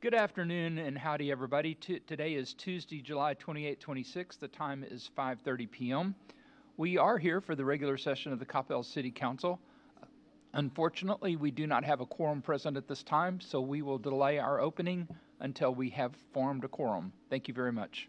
Good afternoon and howdy everybody. Today is Tuesday, July 28, 26. The time is 5:30 p.m. We are here for the regular session of the Coppell City Council. Unfortunately, we do not have a quorum present at this time, so we will delay our opening until we have formed a quorum. Thank you very much.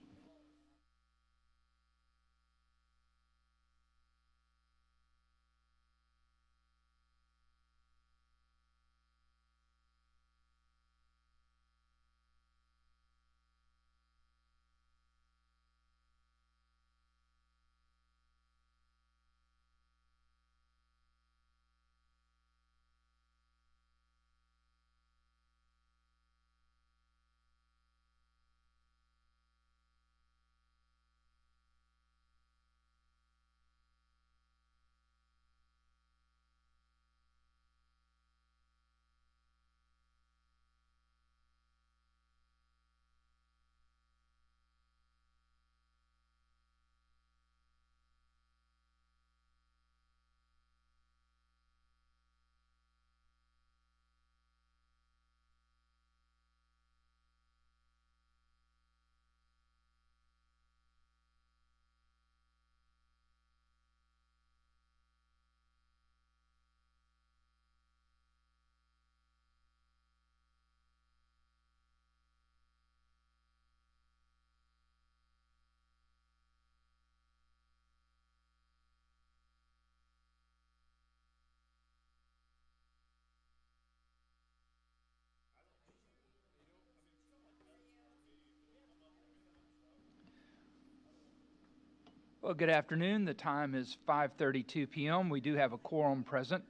Well, good afternoon. The time is 5:32 p.m. We do have a quorum present,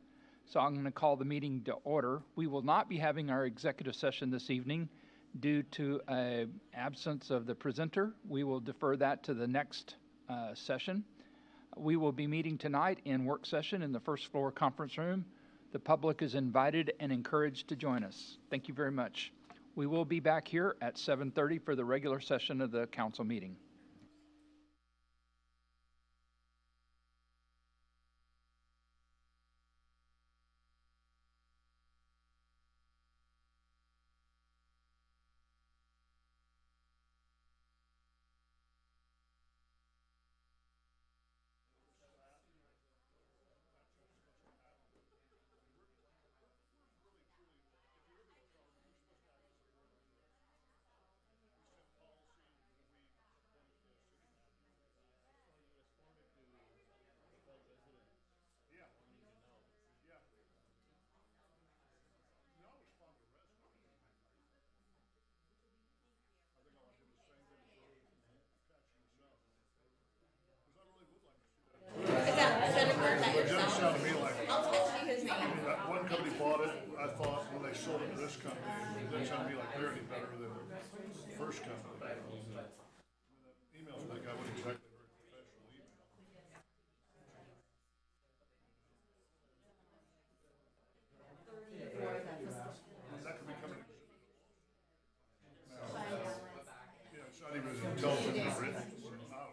so I'm going to call the meeting to order. We will not be having our executive session this evening due to an absence of the presenter. We will defer that to the next session. We will be meeting tonight in work session in the first floor conference room. The public is invited and encouraged to join us. Thank you very much. We will be back here at 7:30 for the regular session of the council meeting. It doesn't sound to me like, one company bought it, I thought, when they sold it to this company, it doesn't sound to me like they're any better than the first company. Emails like I wouldn't exactly very professional email. That could become an exhibit. Yeah, it's not even as intelligent as written, so I don't know.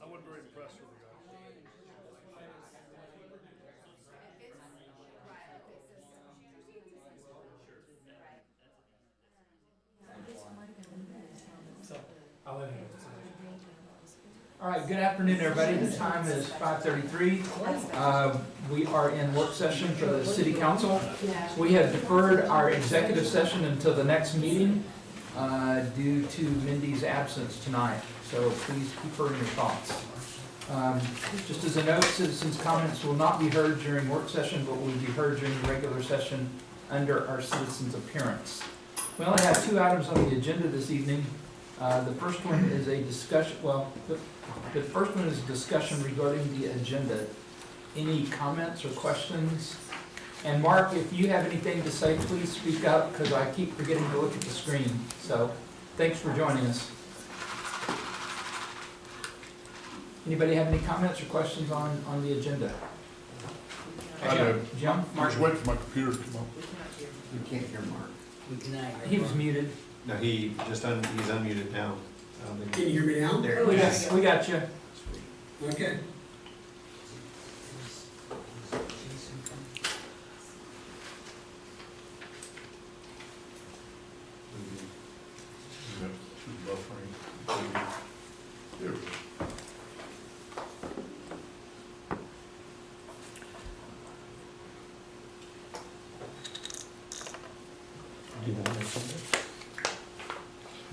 I wasn't very impressed with the guy. All right, good afternoon, everybody. The time is 5:33. We are in work session for the City Council. We have deferred our executive session until the next meeting due to Mindy's absence tonight, so please keep her in your thoughts. Just as a note, citizens' comments will not be heard during work session, but will be heard during the regular session under our citizens' appearance. We only have two items on the agenda this evening. The first one is a discussion, the first one is discussion regarding the agenda. Any comments or questions? And Mark, if you have anything to say, please speak up, because I keep forgetting to look at the screen. So, thanks for joining us. Anybody have any comments or questions on the agenda? I do. Jim? I was waiting for my computer to come up. We can't hear Mark. He was muted. No, he's unmuted now. Can you hear me now? There. We got you. Okay. There we go.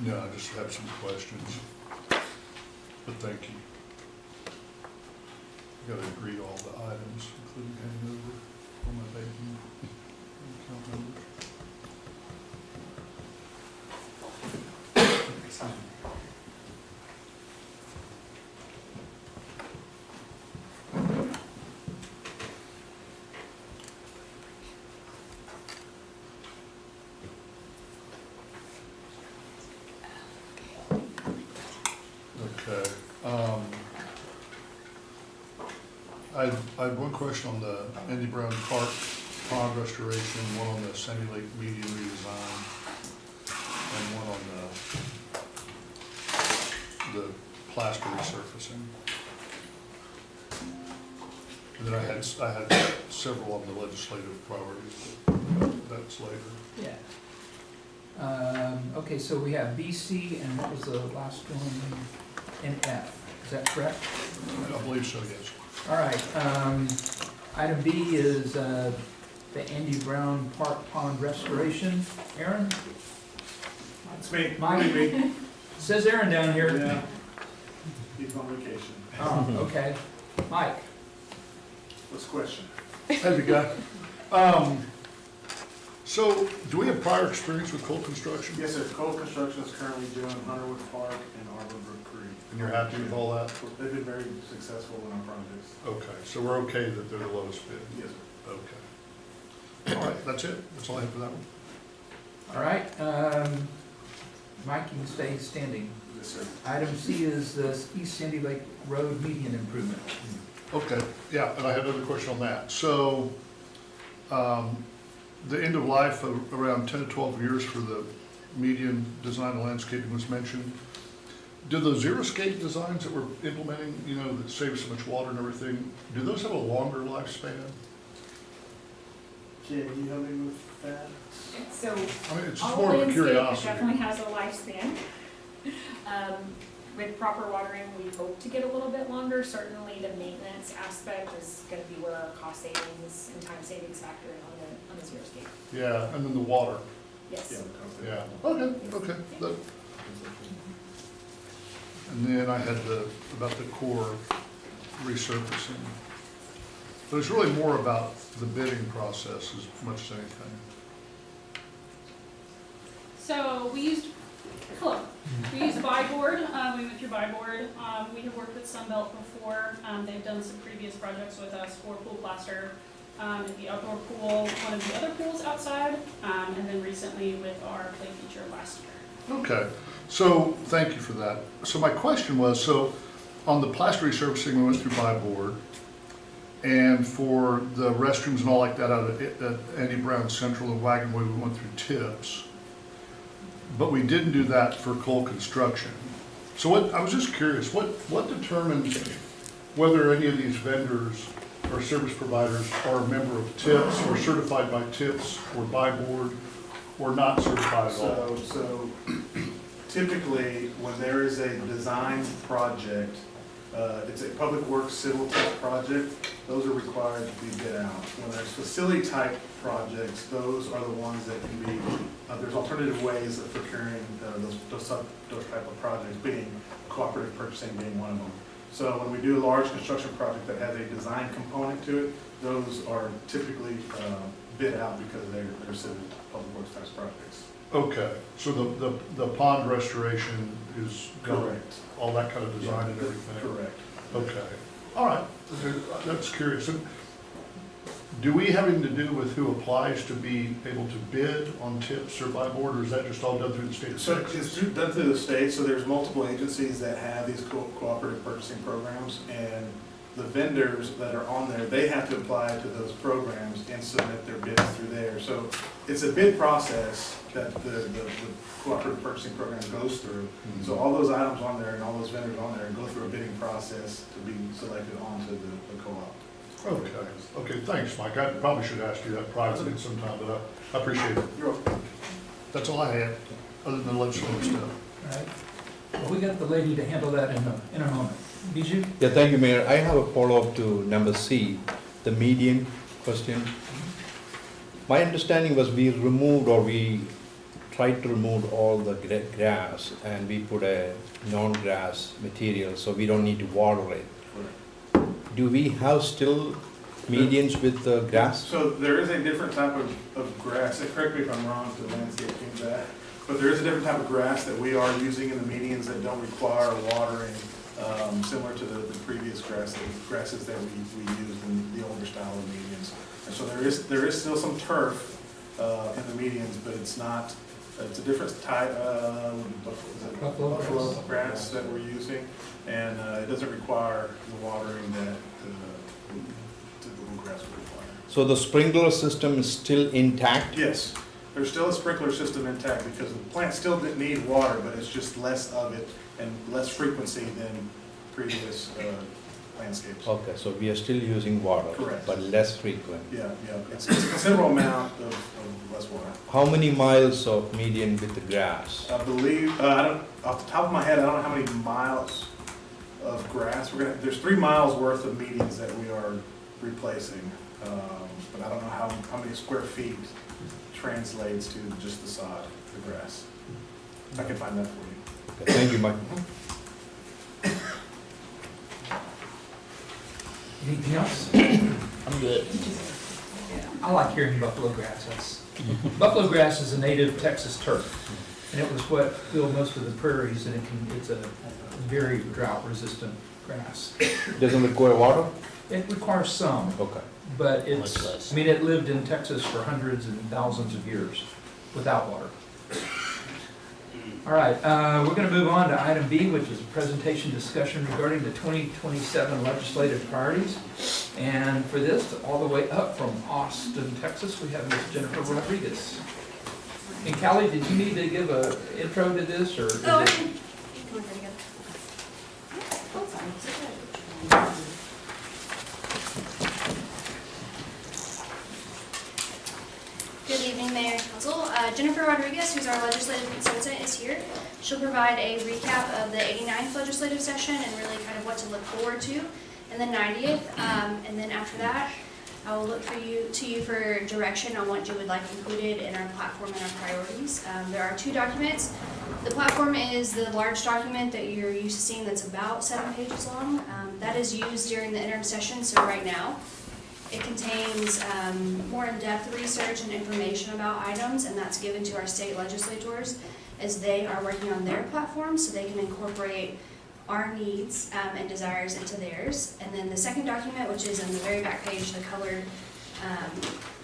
No, I just have some questions, but thank you. Gotta agree to all the items, including handing over for my banking account numbers. Okay, I had one question on the Andy Brown Park pond restoration, one on the Sandy Lake median redesign, and one on the plaster resurfacing. And then I had several on the legislative priorities, but that's later. Yeah. Okay, so we have B, C, and what was the last one? And F, is that correct? I believe so, yes. All right, item B is, the Andy Brown Park Pond Restoration. Aaron? It's me. Mike? Says Aaron down here. Yeah. He's on vacation. Oh, okay. Mike? What's the question? How's it go? So, do we have prior experience with coal construction? Yes, sir. Coal Construction is currently doing Hunterwood Park and Arbor Creek. And you're happy with all that? They've been very successful in our projects. Okay, so we're okay that they're the lowest bid? Yes, sir. Okay. All right, that's it? That's all I have for that one? All right, Mike, you can stay standing. Yes, sir. Item C is the East Sandy Lake Road median improvement. Okay, yeah, and I had another question on that. So, the end of life of around 10 to 12 years for the median design and landscaping was mentioned. Do those xeriscape designs that we're implementing, you know, that save so much water and everything, do those have a longer lifespan? Can you help me with that? So I mean, it's just all more of a landscape curiosity. definitely has a lifespan. With proper watering, we hope to get a little bit longer. Certainly the maintenance aspect is gonna be where our cost savings and time savings factor in on the xeriscape. Yeah, and then the water, Yes. yeah. Okay. That- And then I had about the core resurfacing. But it's really more about the bidding process as much as anything. So we used buy board. We went through buy board. We have worked with Sunbelt before. They've done some previous projects with us for pool plaster at the outdoor pool, one of the other pools outside, and then recently with our play feature last year. Okay, so thank you for that. So my question was, so on the plaster resurfacing, we went through buy board. And for the restrooms and all like that out at Andy Brown Central and Wagonway, we went through tips. But we didn't do that for coal construction. So what, I was just curious, what determines whether any of these vendors or service providers are a member of TIPS or certified by TIPS or by board or not certified at all? So typically, when there is a design project, it's a public works civil type project, those are required to be bid out. When there's facility type projects, those are the ones that can be, there's alternative ways of procuring those type of projects, being cooperative purchasing being one of them. So when we do a large construction project that has a design component to it, those are typically bid out because they're considered public works type projects. Okay, so the pond restoration is Correct. all that kind of design and Yeah, everything? Correct. Okay, all right, that's curious. And do we have anything to do with who applies to be able to bid on tips or by board, or is that just all done through the state of So Texas? it's done through the state, so there's multiple agencies that have these cooperative purchasing programs, and the vendors that are on there, they have to apply to those programs and submit their bids through there. So it's a bid process that the cooperative purchasing program goes through. So all those items on there and all those vendors on there go through a bidding process to be selected onto the co-op. Okay, thanks, Mike. I probably should ask you that privately sometime, but I appreciate it. You're welcome. That's all I had, other than the legislative stuff. All right. Well, we got the lady to handle that in a moment. Bijou? Yeah, thank you, Mayor. I have a follow-up to number C, the median question. My understanding was we removed or we tried to remove all the grass and we put a non-grass material, so we don't need to water it. Do we have still medians with the grass? So there is a different type of grass, and correct me if I'm wrong, to the landscape team that, but there is a different type of grass that we are using in the medians that don't require watering, similar to the previous grasses that we used in the older style of medians. And so there is still some turf in the medians, but it's not, it's a different type, buffalo grass that we're using, and it doesn't require the watering that typical grass would require. So the sprinkler system is still intact? Yes, there's still a sprinkler system intact because the plant still didn't need water, but it's just less of it and less frequency than previous landscapes. Okay, so we are still using water? Correct. But less frequent? Yeah, it's a considerable amount of less water. How many miles of median with the grass? I believe, I don't, off the top of my head, I don't know how many miles of grass. There's 3 miles worth of medians that we are replacing, but I don't know how many square feet translates to just the sod, the grass. I can find that for you. Okay, thank you, Mike. Anything else? I'm good. I like hearing buffalo grass. Buffalo grass is a native Texas turf, and it was what filled most of the prairies, and it's a very drought-resistant grass. Doesn't require water? It requires some, Okay. but Much less. it lived in Texas for hundreds and thousands of years without water. All right, we're going to move on to item B, which is a presentation discussion regarding the 2027 legislative priorities. And for this, all the way up from Austin, Texas, we have Ms. Jennifer Rodriguez. And Callie, did you need to give an intro to this, or? is Oh, I it- can. Come on, pretty good. Oh, sorry. Good evening, Mayor and Council. Jennifer Rodriguez, who's our legislative consultant, is here. She'll provide a recap of the 89th legislative session and really kind of what to look forward to in the 90th. And then after that, I will look to you for direction on what you would like included in our platform and our priorities. There are 2 documents. The platform is the large document that you're used to seeing that's about 7 pages long. That is used during the interim session, so right now. It contains more in-depth research and information about items, and that's given to our state legislators as they are working on their platform, so they can incorporate our needs and desires into theirs. And then the second document, which is on the very back page, the colored,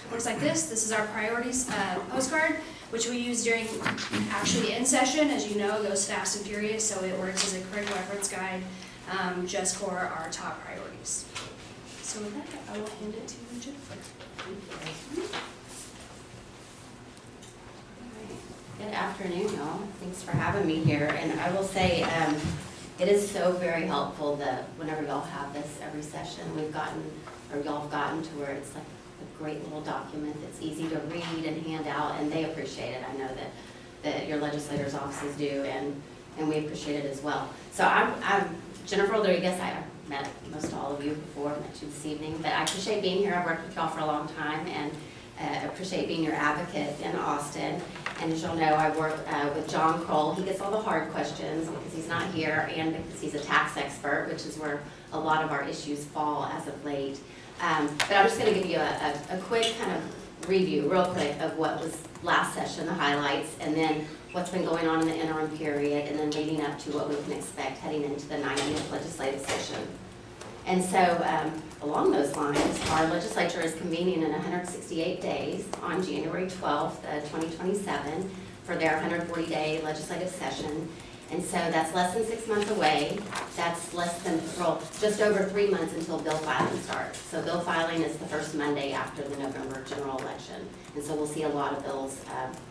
looks like this. This is our priorities postcard, which we use during actually in session. As you know, it goes fast and furious, so it works as a quick reference guide just for our top priorities. So with that, I will hand it to Jennifer. Good afternoon, y'all. Thanks for having me here. And I will say, it is so very helpful that whenever y'all have this every session, we've gotten, or y'all have gotten to where it's like a great little document that's easy to read and hand out, and they appreciate it. I know that your legislators' offices do, and we appreciate it as well. So I'm Jennifer Rodriguez. I've met most all of you before, met you this evening, but I appreciate being here. I've worked with y'all for a long time, and appreciate being your advocate in Austin. And as you'll know, I work with John Kroll. He gets all the hard questions because he's not here and because he's a tax expert, which is where a lot of our issues fall as of late. But I'm just going to give you a quick kind of review, real quick, of what was last session, the highlights, and then what's been going on in the interim period, and then leading up to what we can expect heading into the 90th legislative session. And so along those lines, our legislature is convening in 168 days on January 12th, 2027 for their 140-day legislative session. And so that's less than 6 months away. That's less than, well, just over 3 months until bill filing starts. So bill filing is the first Monday after the November general election. And so we'll see a lot of bills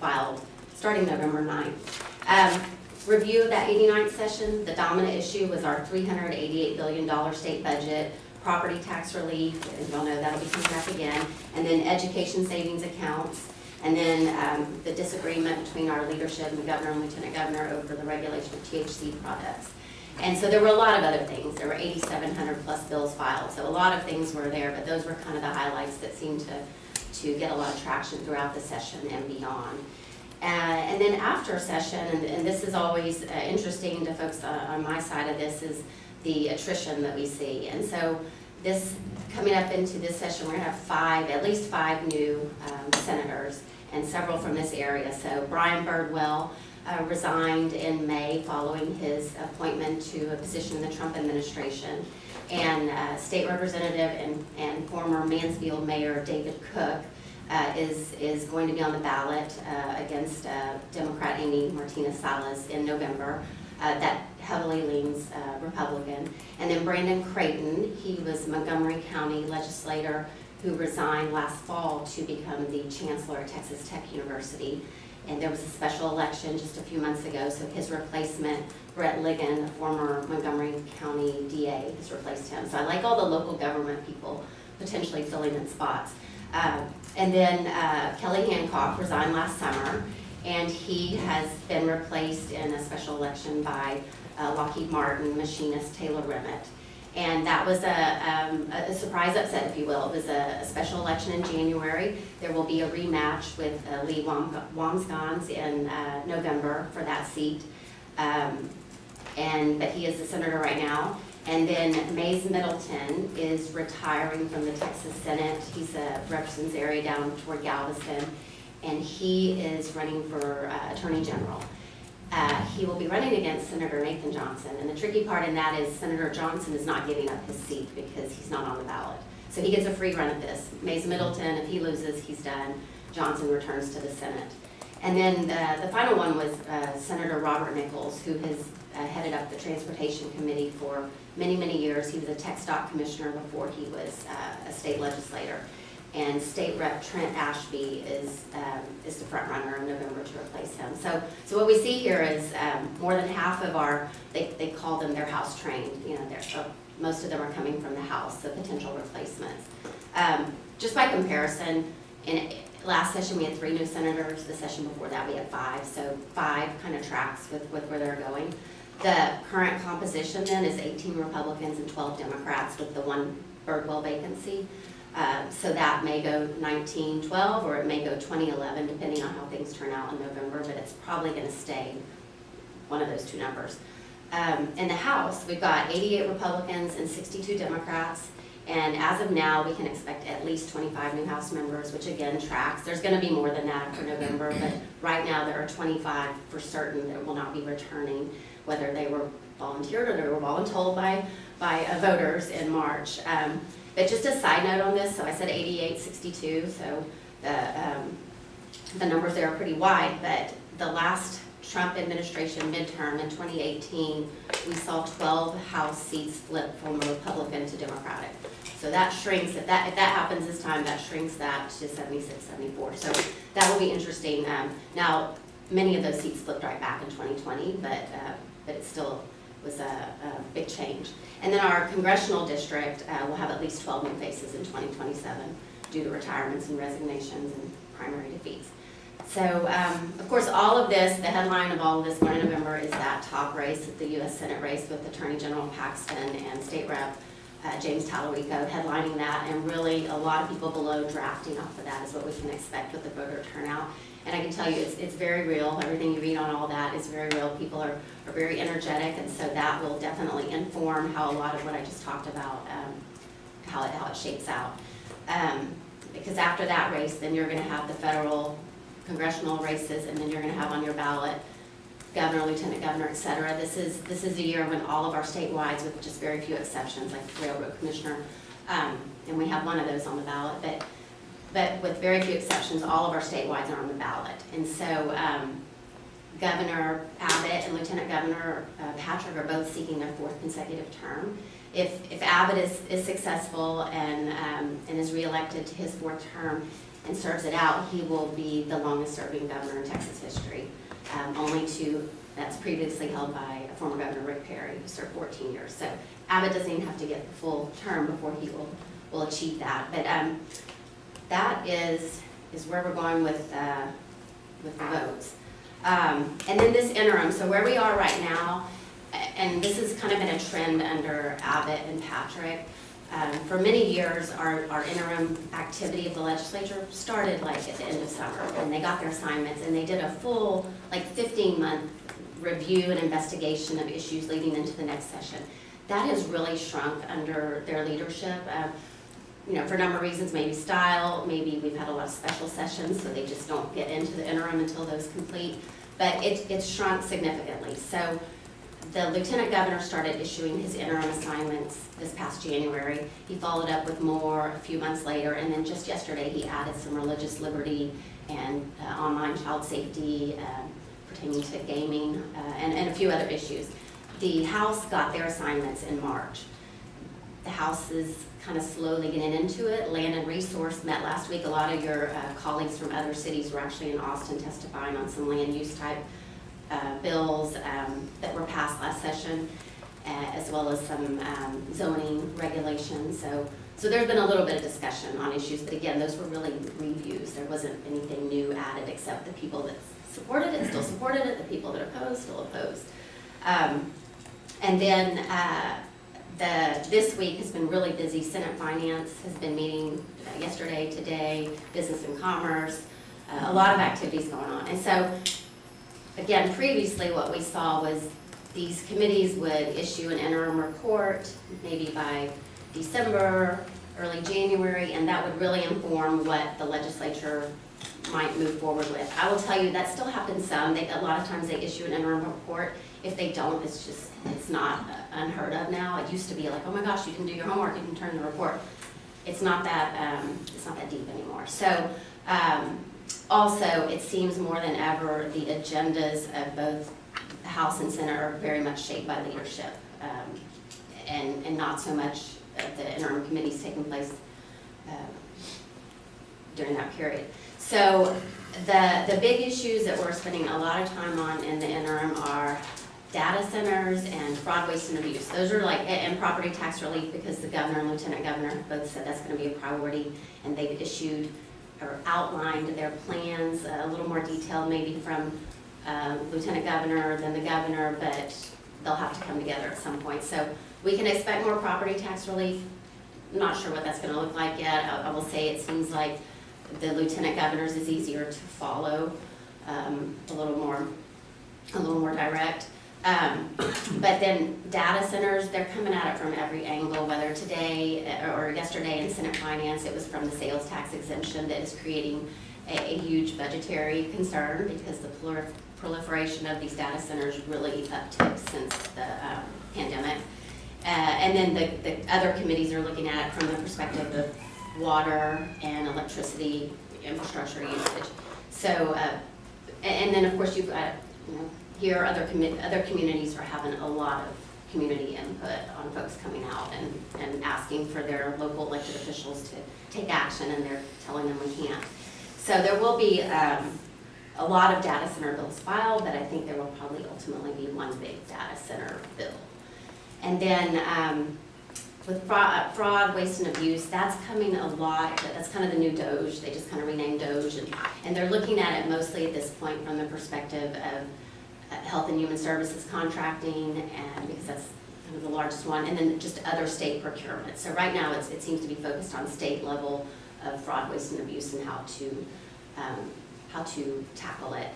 filed starting November 9th. Review of that 89th session, the dominant issue was our $388 billion state budget, property tax relief, and y'all know that'll be coming up again, and then education savings accounts. And then the disagreement between our leadership and the governor and lieutenant governor over the regulation of THC products. And so there were a lot of other things. There were 8,700 plus bills filed. So a lot of things were there, but those were kind of the highlights that seemed to get a lot of traction throughout the session and beyond. And then after session, and this is always interesting to folks on my side of this, is the attrition that we see. And so this, coming up into this session, we're gonna have at least five new senators and several from this area. So Brian Birdwell resigned in May following his appointment to a position in the Trump administration. And State Representative and former Mansfield Mayor David Cook is going to be on the ballot against Democrat Amy Martinez-Salas in November. That heavily leans Republican. And then Brandon Creighton, he was Montgomery County legislator who resigned last fall to become the chancellor at Texas Tech University. And there was a special election just a few months ago, so his replacement, Brett Ligon, a former Montgomery County DA, has replaced him. So I like all the local government people potentially filling in spots. And then Kelly Hancock resigned last summer, and he has been replaced in a special election by Lockheed Martin machinist Taylor Remmett. And that was a surprise upset, if you will. It was a special election in January. There will be a rematch with Lee Wamsgans in November for that seat. But he is the senator right now. And then Mays Middleton is retiring from the Texas Senate. He's represents the area down toward Galveston, and he is running for Attorney General. He will be running against Senator Nathan Johnson, and the tricky part in that is Senator Johnson is not giving up his seat because he's not on the ballot. So he gets a free run at this. Mays Middleton, if he loses, he's done. Johnson returns to the Senate. And then the final one was Senator Robert Nichols, who has headed up the Transportation Committee for many, many years. He was a tech stock commissioner before he was a state legislator. And State Rep Trent Ashby is the front runner in November to replace him. So what we see here is more than half of our, they call them their House trained. You know, most of them are coming from the House, the potential replacements. Just by comparison, in last session we had 3 new senators. The session before that we had 5. So 5 kind of tracks with where they're going. The current composition then is 18 Republicans and 12 Democrats with the 1 Birdwell vacancy. So that may go 19-12 or it may go 20-11 depending on how things turn out in November, but it's probably going to stay one of those 2 numbers. In the House, we've got 88 Republicans and 62 Democrats, and as of now, we can expect at least 25 new House members, which again tracks. There's going to be more than that for November, but right now there are 25 for certain that will not be returning, whether they were volunteered or they were voluntold by voters in March. But just a side note on this, so I said 88, 62, so the numbers there are pretty wide, but the last Trump administration midterm in 2018, we saw 12 House seats flip from Republican to Democratic. So that shrinks, if that happens this time, that shrinks that to 76, 74. So that will be interesting. Now, many of those seats flipped right back in 2020, but it still was a big change. And then our congressional district will have at least 12 new faces in 2027 due to retirements and resignations and primary defeats. So, of course, all of this, the headline of all of this going in November is that top race, the U.S. Senate race with Attorney General Paxton and State Rep James Talarico headlining that, and really a lot of people below drafting off of that is what we can expect with the voter turnout. And I can tell you it's very real. Everything you read on all that is very real. People are very energetic, and so that will definitely inform how a lot of what I just talked about, how it shapes out. Because after that race, then you're going to have the federal congressional races, and then you're going to have on your ballot governor, lieutenant governor, et cetera. This is a year when all of our statewide, with just very few exceptions, like railroad commissioner, and we have one of those on the ballot, but with very few exceptions, all of our statewide are on the ballot. And so Governor Abbott and Lieutenant Governor Patrick are both seeking their 4th consecutive term. If Abbott is successful and is reelected to his 4th term and serves it out, he will be the longest serving governor in Texas history. That's previously held by former Governor Rick Perry, who served 14 years. So Abbott doesn't even have to get the full term before he will achieve that. But that is is where we're going with the votes. And then this interim, so where we are right now, and this has kind of been a trend under Abbott and Patrick. For many years, our interim activity of the legislature started like at the end of summer, and they got their assignments, and they did a full, like 15-month review and investigation of issues leading into the next session. That has really shrunk under their leadership. You know, for a number of reasons, maybe style, maybe we've had a lot of special sessions, so they just don't get into the interim until those complete. But it's shrunk significantly. So the lieutenant governor started issuing his interim assignments this past January. He followed up with more a few months later, and then just yesterday he added some religious liberty and online child safety pertaining to gaming and a few other issues. The House got their assignments in March. The House is kind of slowly getting into it. Land and Resource met last week. A lot of your colleagues from other cities were actually in Austin testifying on some land use type bills that were passed last session, as well as some zoning regulations. So there's been a little bit of discussion on issues, but again, those were really reviews. There wasn't anything new added except the people that supported it still supported it, the people that opposed still opposed. And then this week has been really busy. Senate Finance has been meeting yesterday, today, Business and Commerce, a lot of activities going on. And so, again, previously what we saw was these committees would issue an interim report, maybe by December, early January, and that would really inform what the legislature might move forward with. I will tell you that still happens some. A lot of times they issue an interim report. If they don't, it's not unheard of now. It used to be like, oh my gosh, you can do your homework, you can turn the report. It's not that deep anymore. So also, it seems more than ever the agendas of both the House and Senate are very much shaped by leadership, and not so much of the interim committees taking place during that period. So the big issues that we're spending a lot of time on in the interim are data centers and fraud, waste, and abuse. Those are like, and property tax relief, because the governor and lieutenant governor both said that's going to be a priority, and they've issued or outlined their plans, a little more detail maybe from lieutenant governor than the governor, but they'll have to come together at some point. So we can expect more property tax relief. I'm not sure what that's going to look like yet. I will say it seems like the lieutenant governor's is easier to follow, a little more direct. But then data centers, they're coming at it from every angle, whether today or yesterday in Senate Finance, it was from the sales tax exemption that is creating a huge budgetary concern because the proliferation of these data centers really upticked since the pandemic. And then the other committees are looking at it from the perspective of water and electricity infrastructure usage. So, and then of course you've got, here other communities are having a lot of community input on folks coming out and asking for their local elected officials to take action, and they're telling them we can't. So there will be a lot of data center bills filed, but I think there will probably ultimately be one big data center bill. And then with fraud, waste, and abuse, that's coming a lot. That's kind of the new DOGE. They just kind of renamed DOGE, and they're looking at it mostly at this point from the perspective of Health and Human Services contracting, and because that's kind of the largest one, and then just other state procurement. So right now it seems to be focused on state level of fraud, waste, and abuse, and how to tackle it.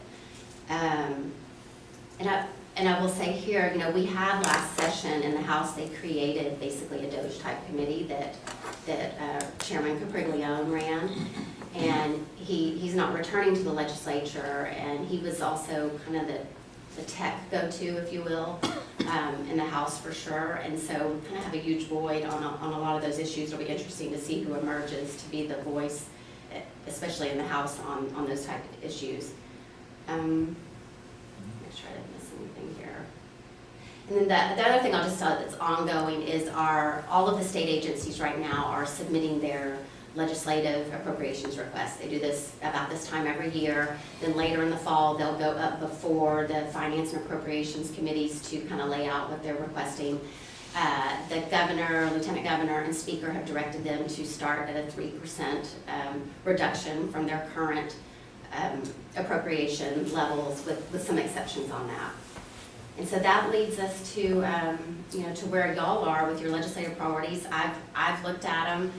And I will say here, we had last session in the House, they created basically a DOGE type committee that Chairman Capriglione ran, and he's not returning to the legislature, and he was also kind of the tech go-to, if you will, in the House for sure. And so we kind of have a huge void on a lot of those issues. It'll be interesting to see who emerges to be the voice, especially in the House on those type of issues. Make sure I didn't miss anything here. And then the other thing I'll just tell you that's ongoing is all of the state agencies right now are submitting their legislative appropriations requests. They do this about this time every year. Then later in the fall, they'll go up before the Finance and Appropriations Committees to kind of lay out what they're requesting. The governor, lieutenant governor, and speaker have directed them to start at a 3% reduction from their current appropriation levels, with some exceptions on that. And so that leads us to, to where y'all are with your legislative priorities. I've looked at them.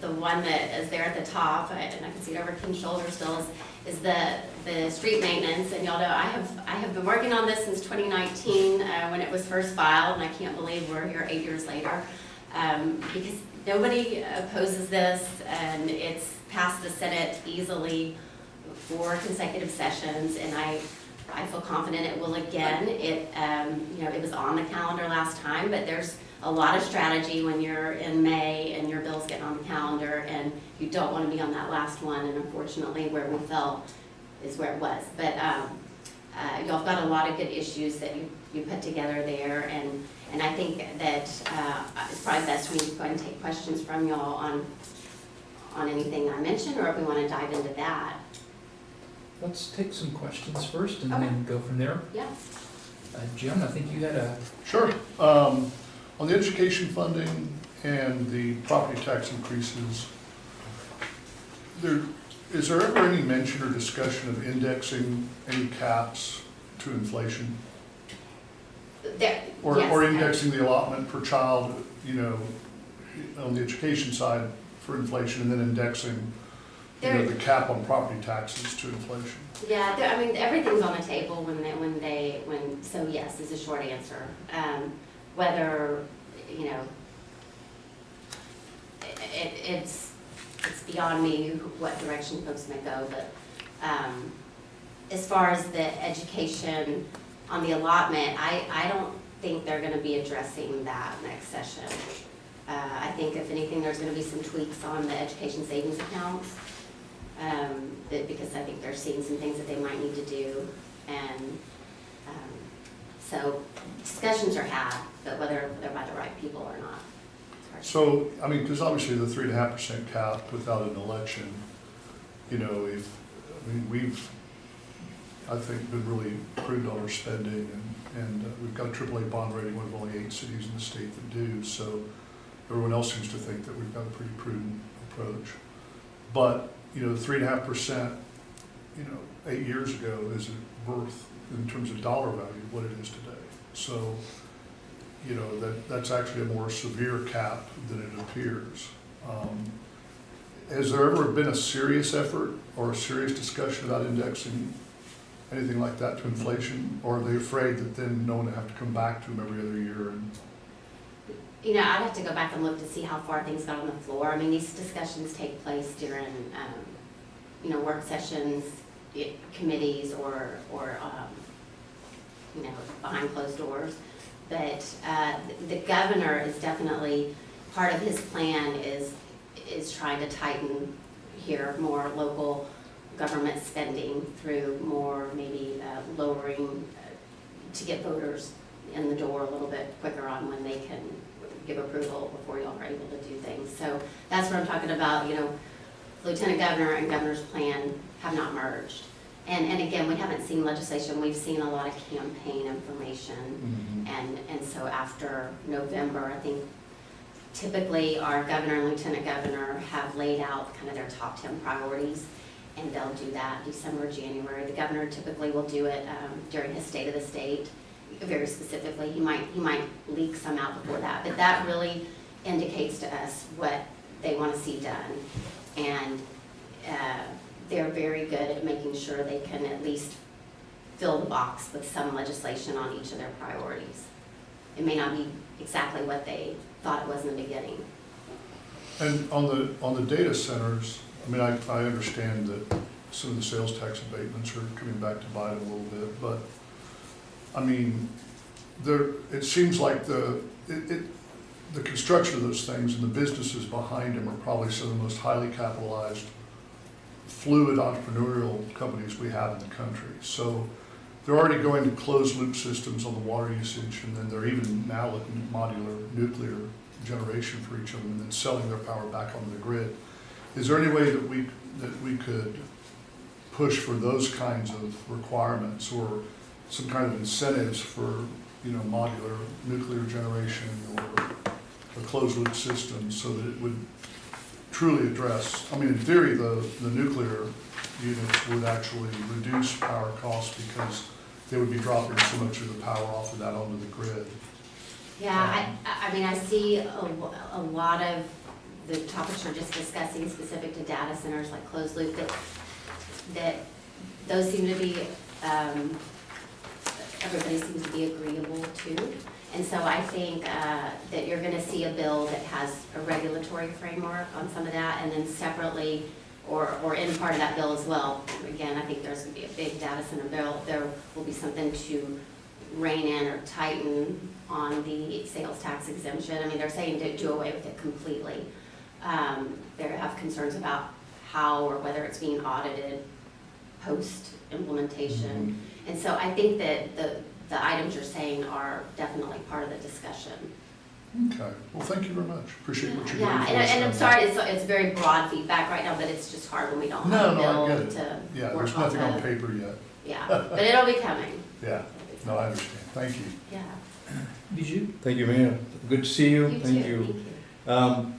The one that is there at the top, and I can see it over King's shoulder still, is the street maintenance. And y'all know I have been working on this since 2019 when it was first filed, and I can't believe we're here 8 years later, because nobody opposes this, and it's passed the Senate easily 4 consecutive sessions, and I feel confident it will again. It was on the calendar last time, but there's a lot of strategy when you're in May and your bill's getting on the calendar, and you don't want to be on that last one, and unfortunately where we fell is where it was. But y'all have got a lot of good issues that you put together there, and I think that it's probably best for me to go ahead and take questions from y'all on anything I mentioned, or if we want to dive into that. Let's take some questions first and Okay. then go from there. Yeah. Jim, I think you had a, Sure. On the education funding and the property tax increases, is there ever any mention or discussion of indexing any caps to inflation? Or Yes, indexing the allotment per child, on the education side for inflation, and then indexing, the cap on property taxes to inflation? Yeah, everything's on the table so yes is a short answer. Whether, it's beyond me what direction folks may go, but as far as the education on the allotment, I don't think they're gonna be addressing that next session. I think if anything, there's gonna be some tweaks on the education savings accounts, because I think they're seeing some things that they might need to do, and so discussions are had, but whether they're by the right people or not. it's hard to say. So, because obviously the 3.5% cap without an election, we've, I think, been really prudent on our spending, and we've got a AAA bond rating, one of only 8 cities in the state that do, so everyone else seems to think that we've got a pretty prudent approach. But, the 3.5%, 8 years ago isn't worth, in terms of dollar value, what it is today. So, that's actually a more severe cap than it appears. Has there ever been a serious effort or a serious discussion about indexing anything like that to inflation? Or are they afraid that then no one will have to come back to them every other year? And I'd have to go back and look to see how far things got on the floor. These discussions take place during, work sessions, committees, or behind closed doors. But the governor is definitely, part of his plan is trying to tighten here more local government spending through more maybe lowering, to get voters in the door a little bit quicker on when they can give approval before y'all are able to do things. So that's what I'm talking about, Lieutenant Governor and Governor's plan have not merged. And again, we haven't seen legislation, we've seen a lot of campaign information. And so after November, I think typically our governor and lieutenant governor have laid out kind of their top 10 priorities, and they'll do that December, January. The governor typically will do it during his State of the State, very specifically. He might leak some out before that, but that really indicates to us what they want to see done. And they're very good at making sure they can at least fill the box with some legislation on each of their priorities. It may not be exactly what they thought it was in the beginning. And on the data centers, I understand that some of the sales tax abatements are coming back to bite them a little bit, but it seems like the construction of those things and the businesses behind them are probably some of the most highly capitalized, fluid entrepreneurial companies we have in the country. So they're already going to closed loop systems on the water usage, and then they're even now looking at modular nuclear generation for each of them, and then selling their power back onto the grid. Is there any way that we could push for those kinds of requirements, or some kind of incentives for modular nuclear generation closed loop system so that it would truly address, I mean, in theory, the nuclear units would actually reduce power costs because they would be dropping so much of the power off of that onto the grid. Yeah, I mean, I see a lot of the topics we're just discussing specific to data centers like closed loop, that those seem to be, everybody seems to be agreeable to. And so I think that you're gonna see a bill that has a regulatory framework on some of that, and then separately, or in part of that bill as well, again, I think there's gonna be a big data center bill. There will be something to rein in or tighten on the sales tax exemption. I mean, they're saying to do away with it completely. They have concerns about how or whether it's being audited post-implementation. And so I think that the items you're saying are definitely part of the discussion. Okay, well, thank you very much. Appreciate what you're doing. Yeah, for us and I'm down sorry, it's very broad feedback right now, but it's just hard when we don't have a No, I bill get it. to Yeah, work there's off nothing on of. paper yet. Yeah, but it'll be coming. Yeah, no, I understand. Thank you. Yeah. Bijou? Thank you, Mayor. Good to see you. You Thank too, you. thank you.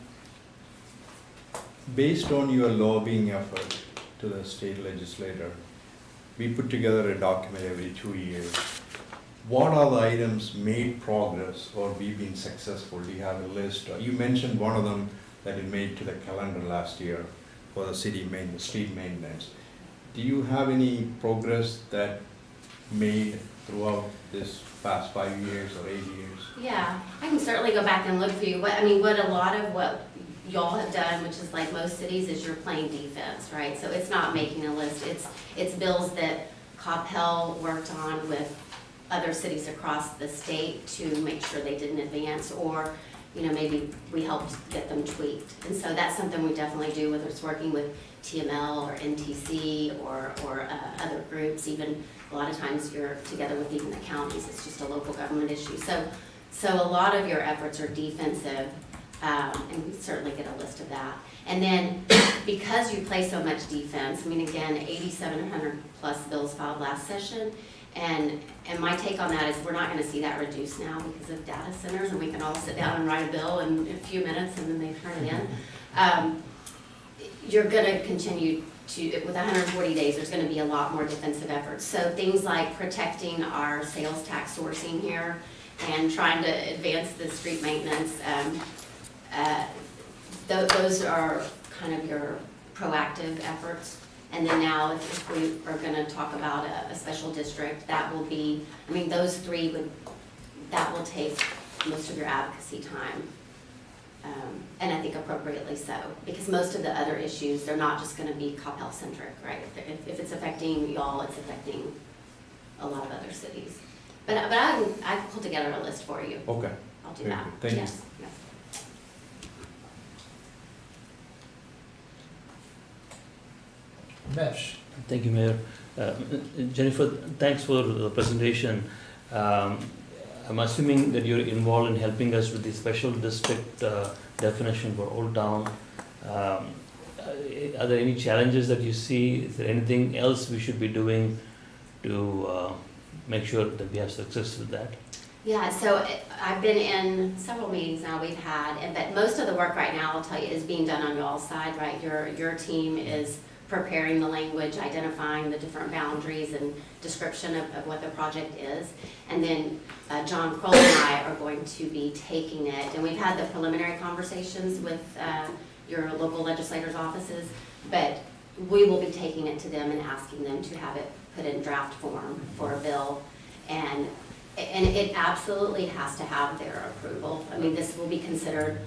Based on your lobbying effort to the state legislator, we put together a document every 2 years. What are the items made progress or we've been successful? Do you have a list? You mentioned one of them that it made to the calendar last year for the city street maintenance. Do you have any progress that made throughout this past 5 years or 8 years? Yeah, I can certainly go back and look for you. What a lot of what y'all have done, which is like most cities, is you're playing defense, right? So it's not making a list. It's bills that Coppell worked on with other cities across the state to make sure they didn't advance, or, maybe we helped get them tweaked. And so that's something we definitely do, whether it's working with TML or NTC or other groups. Even a lot of times you're together with even the counties. It's just a local government issue. So a lot of your efforts are defensive, and we certainly get a list of that. And then because you play so much defense, I mean, again, 8,700 plus bills filed last session. And my take on that is we're not gonna see that reduced now because of data centers, and we can all sit down and write a bill in a few minutes and then they turn it in. You're gonna continue to, with 140 days, there's gonna be a lot more defensive efforts. So things like protecting our sales tax sourcing here and trying to advance the street maintenance, those are kind of your proactive efforts. And then now, if we are gonna talk about a special district, that will be, I mean, those three that will take most of your advocacy time. And I think appropriately so, because most of the other issues, they're not just gonna be Coppell centric, right? If it's affecting y'all, it's affecting a lot of other cities. But I can pull together a list for you. Okay. I'll do Very that. good. Thank you. Yes, yes. Mesh? Thank you, Mayor. Jennifer, thanks for the presentation. I'm assuming that you're involved in helping us with the special district definition for Old Town. Are there any challenges that you see? Is there anything else we should be doing to make sure that we have success with that? Yeah, so I've been in several meetings now we've had, but most of the work right now, I'll tell you, is being done on y'all's side, right? Your team is preparing the language, identifying the different boundaries and description of what the project is. And then John Kroll and I are going to be taking it, and we've had the preliminary conversations with your local legislators' offices, but we will be taking it to them and asking them to have it put in draft form for a bill. And it absolutely has to have their approval. I mean, this will be considered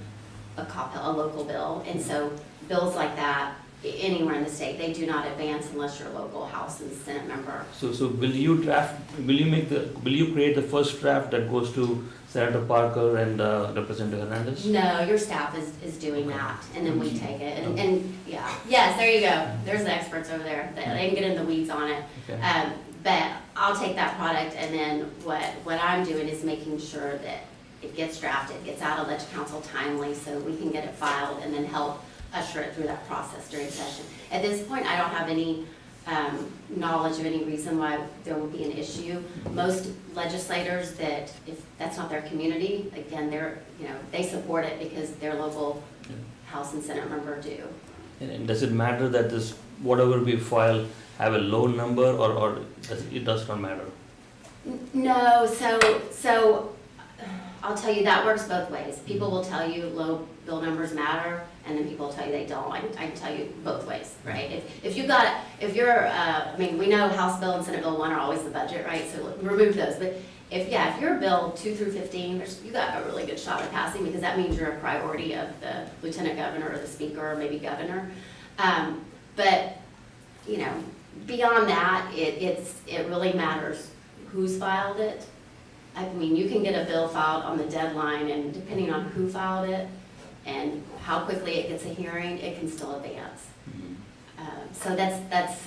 a local bill, and so bills like that, anywhere in the state, they do not advance unless you're a local House and Senate member. So will you create the first draft that goes to Senator Parker and Representative Hernandez? No, your staff is doing that, and then we take it, and yeah, yes, there you go. There's the experts over there. They can get in the weeds on it. Okay. But I'll take that product, and then what I'm doing is making sure that it gets drafted, gets out of Ledge Council timely, so we can get it filed, and then help usher it through that process during session. At this point, I don't have any knowledge of any reason why there would be an issue. Most legislators that, if that's not their community, again, they're, they support it because their local House and Senate member do. And does it matter that this, whatever we file, have a low number, or it does not matter? No, so I'll tell you, that works both ways. People will tell you low bill numbers matter, and then people will tell you they don't. I can tell you both ways, right? If you're, I mean, we know House Bill and Senate Bill 1 are always the budget, right? So remove those. But if you're Bill 2 through 15, you got a really good shot at passing, because that means you're a priority of the lieutenant governor or the speaker or maybe governor. But, beyond that, it really matters who's filed it. I mean, you can get a bill filed on the deadline, and depending on who filed it and how quickly it gets a hearing, it can still advance. So that's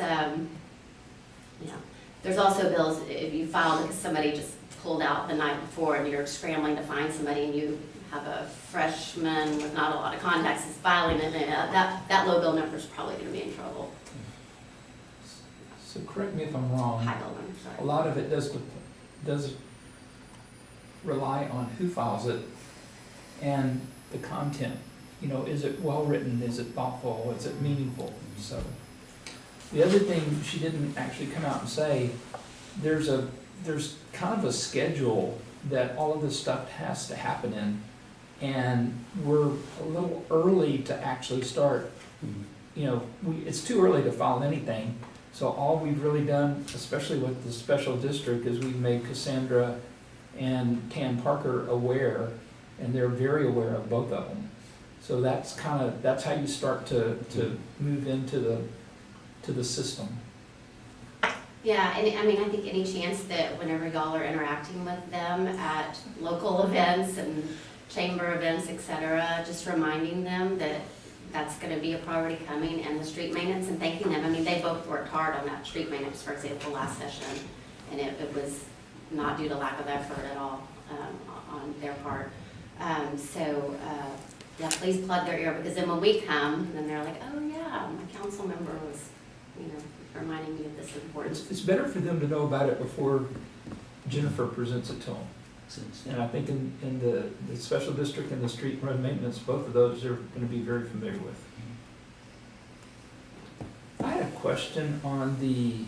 there's also bills, if you file because somebody just pulled out the night before and you're scrambling to find somebody, and you have a freshman with not a lot of contacts is filing it, and that low bill number is probably going to be in trouble. So correct me if I'm wrong. High bill number, sorry. A lot of it does rely on who files it and the content. Is it well-written? Is it thoughtful? Is it meaningful? So the other thing she didn't actually come out and say, there's kind of a schedule that all of this stuff has to happen in, and we're a little early to actually start. It's too early to file anything. So all we've really done, especially with the special district, is we've made Cassandra and Tan Parker aware, and they're very aware of both of them. So that's how you start to move into the system. Yeah, and I mean, I think any chance that whenever y'all are interacting with them at local events and chamber events, et cetera, just reminding them that that's going to be a priority coming, and the street maintenance, and thanking them. I mean, they both worked hard on that street maintenance, for example, last session, and it was not due to lack of effort at all on their part. Yeah, please plug their ear, because then when we come, then they're like, oh yeah, my council member was, reminding me of this importance. It's better for them to know about it before Jennifer presents it to them. And I think in the special district and the street road maintenance, both of those are going to be very familiar with. I had a question on the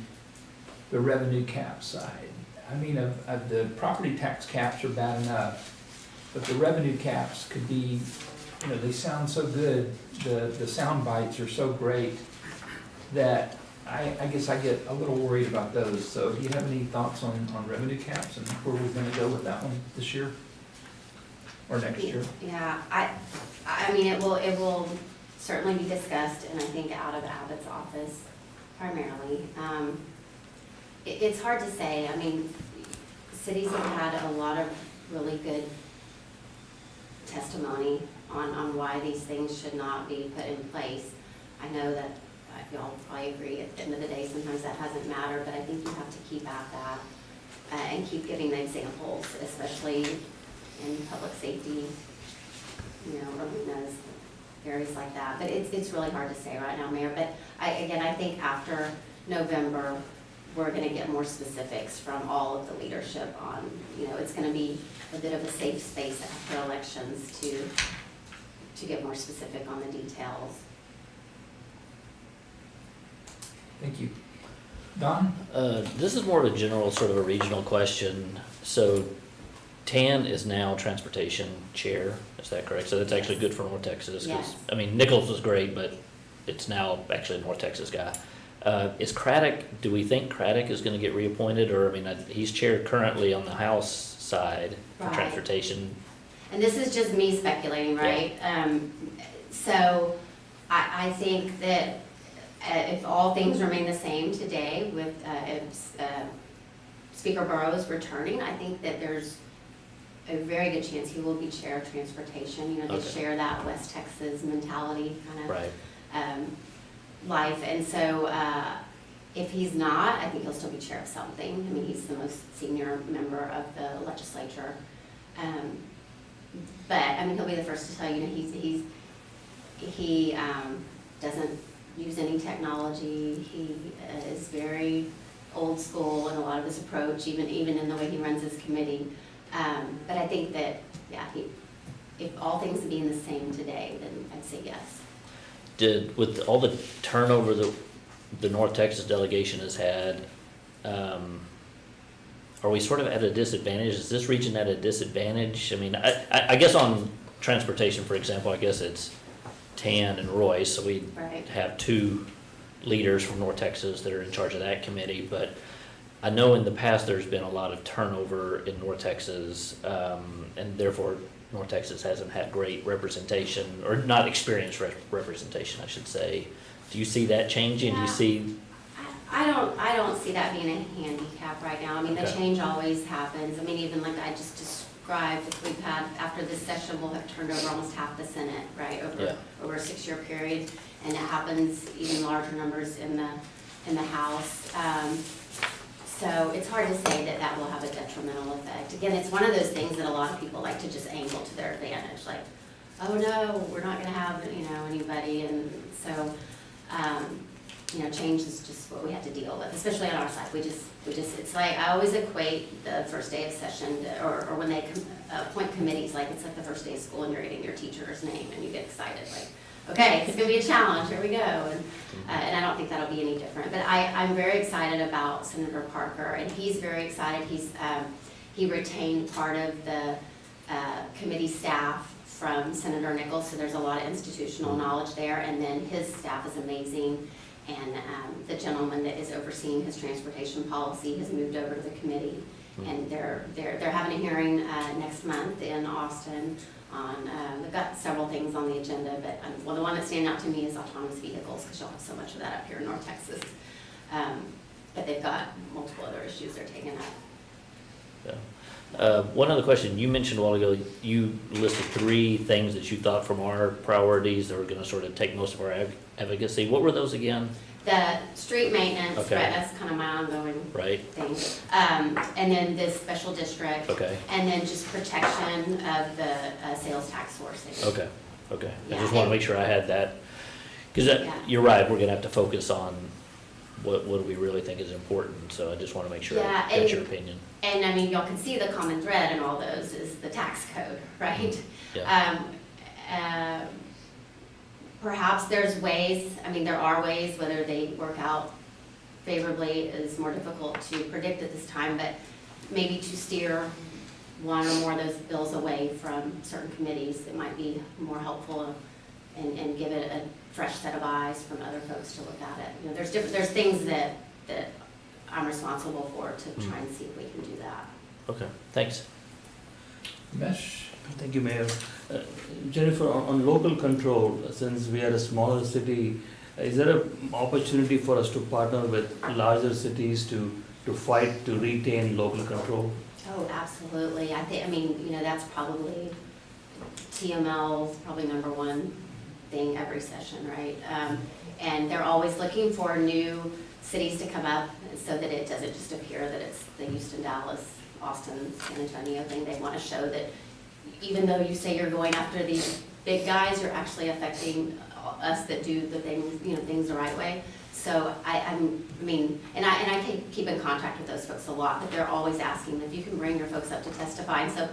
revenue cap side. I mean, of the property tax caps are bad enough, but the revenue caps could be, they sound so good, the sound bites are so great that I guess I get a little worried about those. So do you have any thoughts on revenue caps and where we're going to go with that one this year or next year? Yeah, I mean, it will certainly be discussed, and I think out of Abbott's office primarily. It's hard to say. I mean, cities have had a lot of really good testimony on why these things should not be put in place. I know that y'all probably agree at the end of the day, sometimes that hasn't mattered, but I think you have to keep at that and keep giving the examples, especially in public safety, arenas, areas like that. But it's really hard to say right now, Mayor. But I think after November, we're going to get more specifics from all of the leadership on, it's going to be a bit of a safe space after elections to get more specific on the details. Thank you. Don? This is more of a general, sort of a regional question. So Tan is now transportation chair, is that correct? So that's actually good for North Texas. Yes. I mean, Nichols was great, but it's now actually a North Texas guy. Is Craddock, do we think Craddock is going to get reappointed? Or, I mean, he's chair currently on the House side for Right. transportation. And this is just me speculating, right? So I think that if all things remain the same today with Speaker Burrows returning, I think that there's a very good chance he will be chair of transportation. They Okay. share that West Texas mentality kind of Right. life. And so if he's not, I think he'll still be chair of something. I mean, he's the most senior member of the legislature. But I mean, he'll be the first to tell you, he doesn't use any technology. He is very old school in a lot of his approach, even in the way he runs his committee. But I think that, yeah, if all things being the same today, then I'd say yes. With all the turnover that the North Texas delegation has had, are we sort of at a disadvantage? Is this region at a disadvantage? I mean, I guess on transportation, for example, I guess it's Tan and Royce, so we Right. have two leaders from North Texas that are in charge of that committee, but I know in the past there's been a lot of turnover in North Texas, and therefore North Texas hasn't had great representation, or not experienced representation, I should say. Do you see that changing? Do you Yeah. see? I don't see that being a handicap right now. I mean, the Okay. change always happens. I mean, even like I just described, if we've had, after this session, we'll have turned over almost half the Senate, right, Yeah. over a 6-year period. And it happens even larger numbers in the House. So it's hard to say that that will have a detrimental effect. Again, it's one of those things that a lot of people like to just angle to their advantage, like, oh no, we're not gonna have, anybody, and so, change is just what we have to deal with, especially on our side. We just, it's like, I always equate the first day of session, or when they appoint committees, like, it's like the first day of school and you're getting your teacher's name and you get excited, like, okay, it's gonna be a challenge, here we go, and I don't think that'll be any different. But I'm very excited about Senator Parker, and he's very excited. He retained part of the committee staff from Senator Nichols, so there's a lot of institutional knowledge there, and then his staff is amazing. And the gentleman that is overseeing his transportation policy has moved over to the committee, and they're having a hearing next month in Austin on, they've got several things on the agenda, but well, the one that's standing out to me is autonomous vehicles, because you'll have so much of that up here in North Texas. But they've got multiple other issues they're taking up. Yeah. One other question, you mentioned a while ago, you listed 3 things that you thought from our priorities that were gonna sort of take most of our advocacy. What were those again? The street maintenance, Okay. right, that's kind of my ongoing Right, thing. And then this special district. okay, And then just protection of the sales tax sourcing. okay. I Yeah, just wanna and- make sure I had that, cause Yeah. you're right, we're gonna have to focus on what do we really think is important, so I just wanna make sure Yeah, I get your and- opinion. And I mean, y'all can see the common thread in all those is the tax code, right? Yeah. Perhaps there's ways, I mean, there are ways, whether they work out favorably is more difficult to predict at this time, but maybe to steer one or more of those bills away from certain committees, it might be more helpful and give it a fresh set of eyes from other folks to look at it. There's things that I'm responsible for to try and see if we can do that. Okay, thanks. Mesh? Thank you, Mayor. Jennifer, on local control, since we are a smaller city, is there an opportunity for us to partner with larger cities to fight to retain local control? Oh, absolutely. I mean, that's probably, TML's probably #1 thing every session, right? And they're always looking for new cities to come up so that it doesn't just appear that it's the Houston, Dallas, Austin, San Antonio thing. They want to show that even though you say you're going after these big guys, you're actually affecting us that do the things, things the right way. So I mean, I keep in contact with those folks a lot, but they're always asking if you can bring your folks up to testify. And so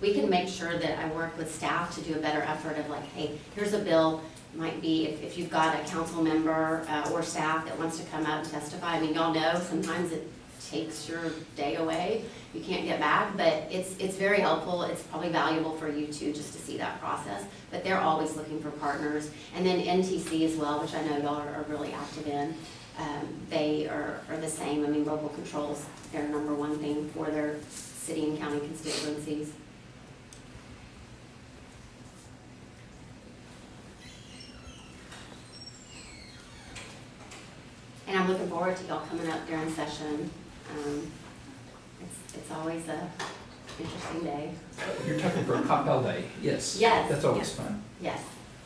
we can make sure that I work with staff to do a better effort of like, hey, here's a bill. Might be if you've got a council member or staff that wants to come out and testify. I mean, y'all know sometimes it takes your day away. You can't get back, but it's very helpful. It's probably valuable for you too, just to see that process. But they're always looking for partners. And then NTC as well, which I know y'all are really active in. They are the same. I mean, local controls, their #1 thing for their city and county constituencies. And I'm looking forward to y'all coming up during session. It's always a interesting day. You're talking for a Coppell Day? Yes. Yes. That's always fun. Yes.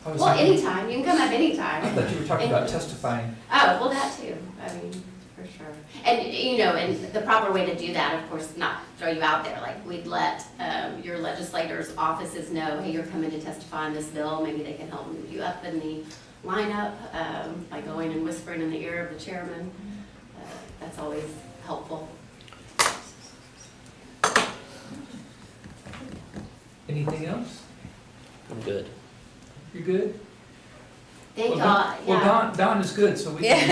I was Well, thinking- anytime, you can come up anytime. I thought you were talking about testifying. Oh, well, that too, I mean, for sure. And, and the proper way to do that, of course, not throw you out there, like, we'd let your legislators' offices know, hey, you're coming to testify on this bill, maybe they can help move you up in the lineup, by going and whispering in the ear of the chairman. That's always helpful. Anything else? I'm good. You're good? Thank Well, God, Well, yeah. Don is good, so we can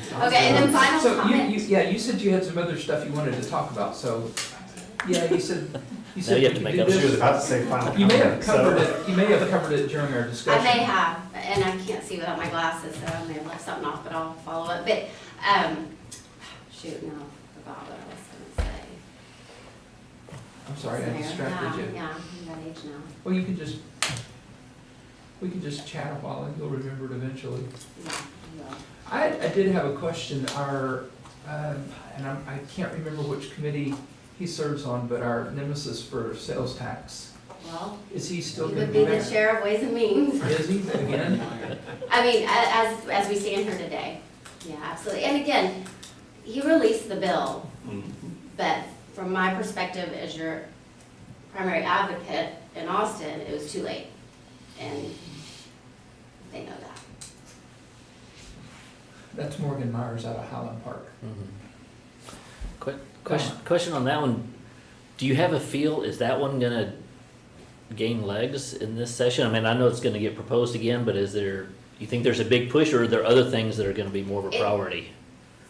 adjourn. Okay, and then final So comment. you said you had some other stuff you wanted to talk about, so, yeah, you said Now we you have to could make do up. this. She was about to say final You may have comment, so- covered it, you may have covered it during our I discussion. may have, and I can't see without my glasses, so I may have left something off, but I'll follow up. But, shoot, no, I forgot what I was gonna say. I'm sorry, I There. distracted you. Yeah, I'm that age now. Well, we can just chat a while and you'll remember it eventually. Yeah, I will. I did have a question, I can't remember which committee he serves on, but our nemesis for sales tax, Well, is he still he gonna would be be the back? chair of Ways and Means. Is he again? I mean, as we stand here today, yeah, absolutely. And again, he released the bill, but from my perspective as your primary advocate in Austin, it was too late. And they know that. That's Morgan Myers out of Highland Park. Question on that one. Do you have a feel, is that one gonna gain legs in this session? I mean, I know it's gonna get proposed again, but you think there's a big push, or are there other things that are gonna be more of a priority?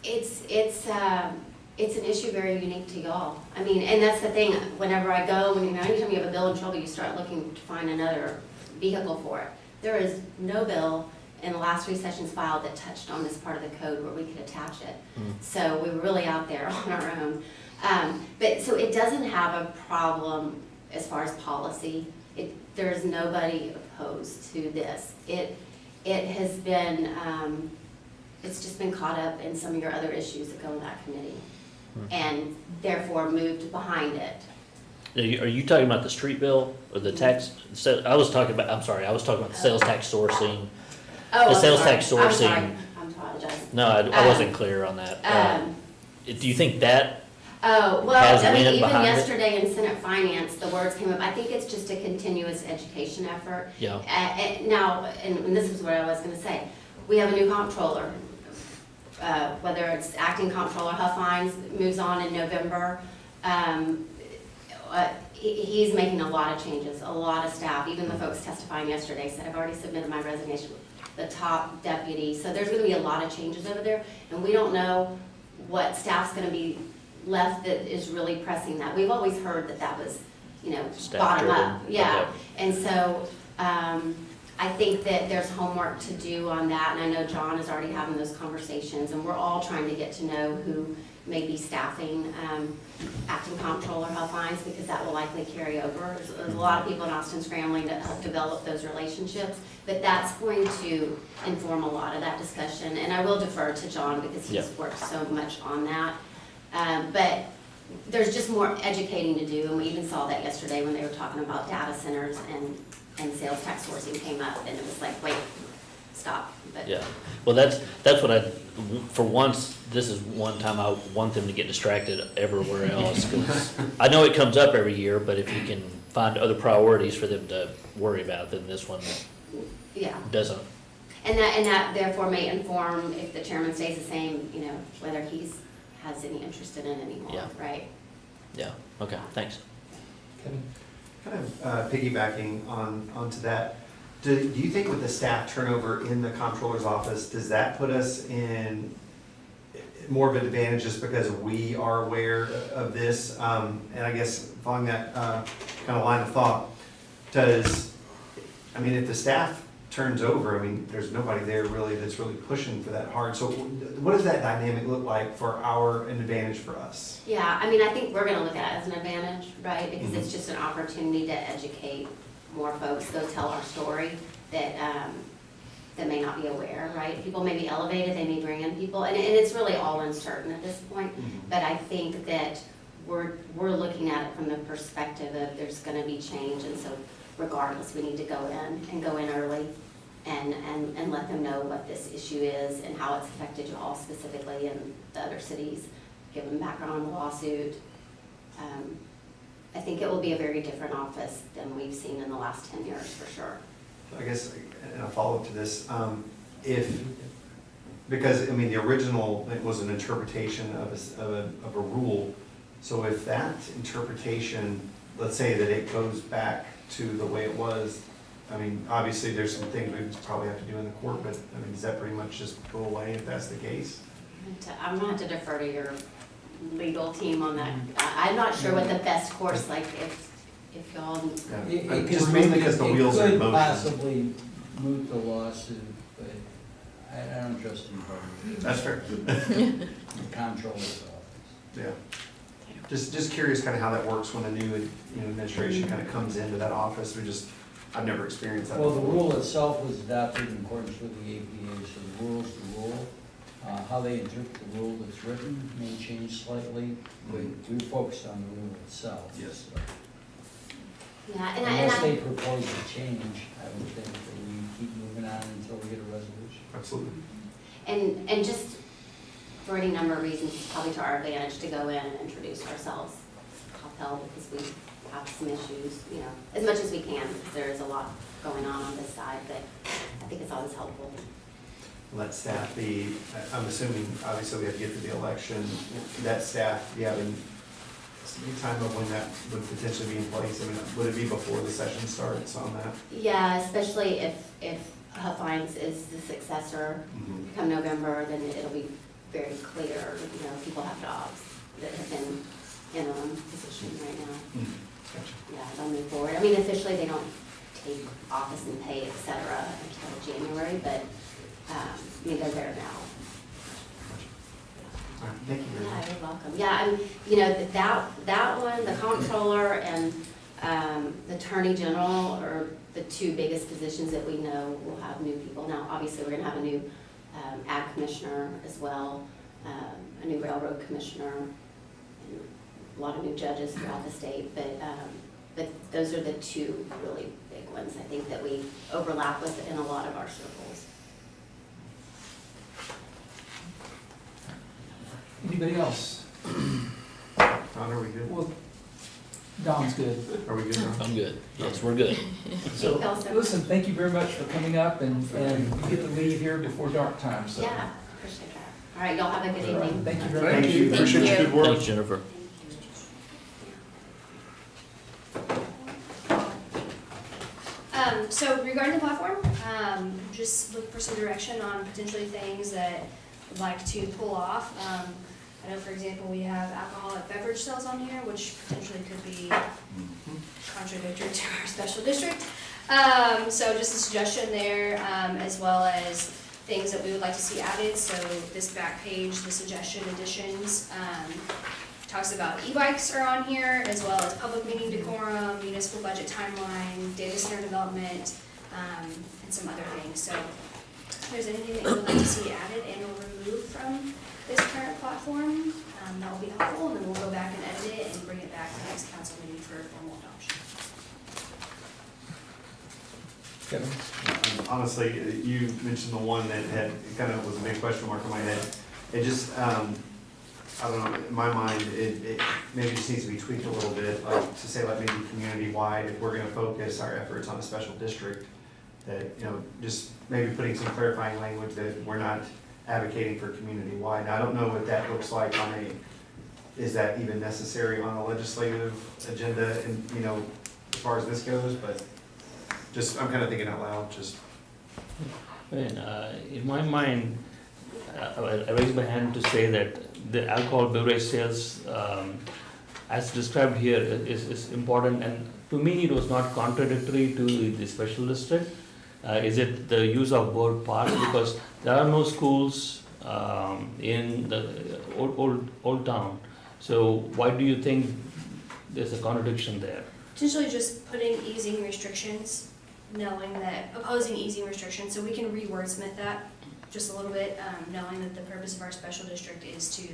It's an issue very unique to y'all. I mean, and that's the thing, whenever I go, anytime you have a bill in trouble, you start looking to find another vehicle for it. There is no bill in the last 3 sessions filed that touched on this part of the code where we could attach it. So we were really out there on our own. But so it doesn't have a problem as far as policy. There's nobody opposed to this. It has been, it's just been caught up in some of your other issues that go in that committee, and therefore moved behind it. Are you talking about the street bill or the tax? I was talking about the sales tax sourcing. Oh, The I'm sales sorry. tax I'm sourcing. sorry. I apologize. No, I wasn't clear on that. Do you think that, Oh, well, Has I mean, wind even behind it? yesterday in Senate Finance, the words came up, I think it's just a continuous education effort. yeah, Now, and this is what I was gonna say, we have a new comptroller. Whether it's acting comptroller Huff Hines moves on in November. He's making a lot of changes, a lot of staff, even the folks testifying yesterday said, I've already submitted my resignation, the top deputy. So there's gonna be a lot of changes over there, and we don't know what staff's gonna be left that is really pressing that. We've always heard that that was, Staff bottom up, driven. yeah. Okay. And so, I think that there's homework to do on that, and I know John is already having those conversations, and we're all trying to get to know who may be staffing, acting comptroller Huff Hines, because that will likely carry over. There's a lot of people in Austin scrambling to help develop those relationships, but that's going to inform a lot of that discussion, and I will defer to John because he's Yeah. worked so much on that. But there's just more educating to do, and we even saw that yesterday when they were talking about data centers and sales tax sourcing came up, and it was like, wait, stop. But yeah. Well, that's what for once, this is one time I want them to get distracted everywhere else. 'Cause I know it comes up every year, but if you can find other priorities for them to worry about, then this one yeah, doesn't. and that therefore may inform if the chairman stays the same, whether has any interest in it anymore, Yeah. right? Yeah, okay, thanks. Kevin? Kind of piggybacking onto that, do you think with the staff turnover in the comptroller's office, does that put us in more of an advantage just because we are aware of this? And I guess following that kind of line of thought, if the staff turns over, there's nobody there really that's really pushing for that hard. So what does that dynamic look like for an advantage for us? Yeah, I think we're gonna look at it as an advantage, right? Because it's just an opportunity to educate more folks, go tell our story that may not be aware, right? People may be elevated, they may bring in people, and it's really all uncertain at this point. But I think that we're looking at it from the perspective of there's gonna be change, and so regardless, we need to go in early and let them know what this issue is and how it's affected you all specifically in the other cities, give them background on the lawsuit. I think it will be a very different office than we've seen in the last 10 years, for sure. I guess, and a follow-up to this, if, because, I mean, the original, it was an interpretation of a rule. So if that interpretation, let's say that it goes back to the way it was, I mean, obviously, there's some things we probably have to do in the court, but, I mean, does that pretty much just go away if that's the case? I'm gonna have to defer to your legal team on that. I'm not sure what the best course, like, if y'all, Yeah. Just mainly because the wheels are in It could motion. possibly moot the lawsuit, but I don't trust him. That's fair. The comptroller's office. Yeah. Just curious kind of how that works when a new, administration kind of comes into that office. I've never experienced that Well, before. the rule itself was adopted in accordance with the APA, so the rule's the rule. How they interpret the rule that's written may change slightly, but we're focused on the rule itself. Yes. So yeah, unless they propose a change, I would think that we keep moving on until we get a resolution. Absolutely. and just for any number of reasons, it's probably to our advantage to go in and introduce ourselves, Coppell, because we have some issues, as much as we can, because there is a lot going on this side, but I think it's always helpful. Let staff be, I'm assuming, obviously, we have to get to the election. That staff, do you have any time of when that would potentially be in place? I mean, would it be before the session starts on that? Yeah, especially if Huffines is the successor come November, then it'll be very clear, people have jobs that have been in a position right now. Gotcha. Yeah, they'll move forward. I mean, officially, they don't take office and pay, et cetera, until January, but, they're there now. All right, thank you very Yeah, much. you're welcome. Yeah, that one, the comptroller and the attorney general are the two biggest positions that we know will have new people. Now, obviously, we're gonna have a new ag commissioner as well, a new railroad commissioner, and a lot of new judges throughout the state, but those are the two really big ones, I think, that we overlap with in a lot of our circles. Anybody else? Don, are we good? Well, Don's good. Are we good, Don? I'm good. Yes, we're good. So, Thank y'all so listen, thank you very much for coming up, and you get to leave here before dark time, so. Yeah, appreciate that. All right, y'all have a good All right, evening. thank you very much. Thank you, appreciate your good work. Thanks, Jennifer. So regarding the platform, just look for some direction on potentially things that I'd like to pull off. I know, for example, we have alcoholic beverage sales on here, which potentially could be contradictory to our special district. So just a suggestion there, as well as things that we would like to see added. So this back page, the suggestion additions, talks about e-bikes are on here, as well as public meeting decorum, municipal budget timeline, data center development, and some other things. So if there's anything that you would like to see added and or removed from this current platform, that will be helpful, and then we'll go back and edit it and bring it back to the next council meeting for formal adoption. Kevin? Honestly, you mentioned the one that had, kind of was a big question mark in my head. It just, I don't know, in my mind, it maybe just needs to be tweaked a little bit, like to say like maybe community-wide, if we're gonna focus our efforts on a special district, that, just maybe putting some clarifying language that we're not advocating for community-wide. Now, I don't know what that looks like is that even necessary on a legislative agenda and, as far as this goes, but I'm kind of thinking out loud, just. In my mind, I raise my hand to say that the alcohol beverage sales, as described here, is important, and to me, it was not contradictory to the special district. Is it the use of board park? Because there are no schools in the old town. So why do you think there's a contradiction there? Potentially just putting easing restrictions, opposing easing restrictions, so we can re-wordsmith that just a little bit, knowing that the purpose of our special district is to,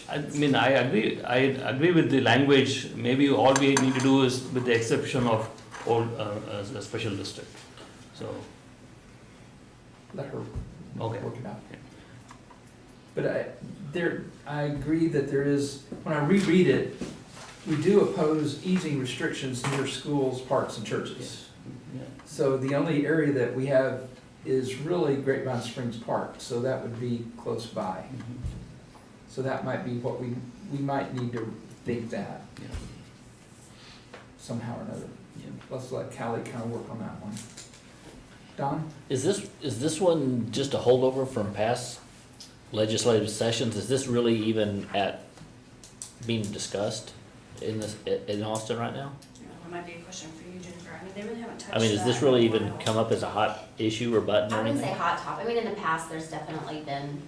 I mean, I agree with the language. Maybe all we need to do is, with the exception of a special district. So, Let her okay. work it out. But I agree that there is, when I reread it, we do oppose easing restrictions near schools, parks, and churches. Yeah. So the only area that we have is really Grapevine Springs Park, so that would be close by. So that might be what we might need to think that Yeah. somehow or another. Yeah. Let's let Callie kind of work on that one. Don? Is this one just a holdover from past legislative sessions? Is this really even being discussed in Austin right now? That might be a question for you, Jennifer. I mean, they really haven't touched I mean, does this that really in a even while. come up as a hot issue or button or I wouldn't say anything? hot topic. I mean, in the past, there's definitely been,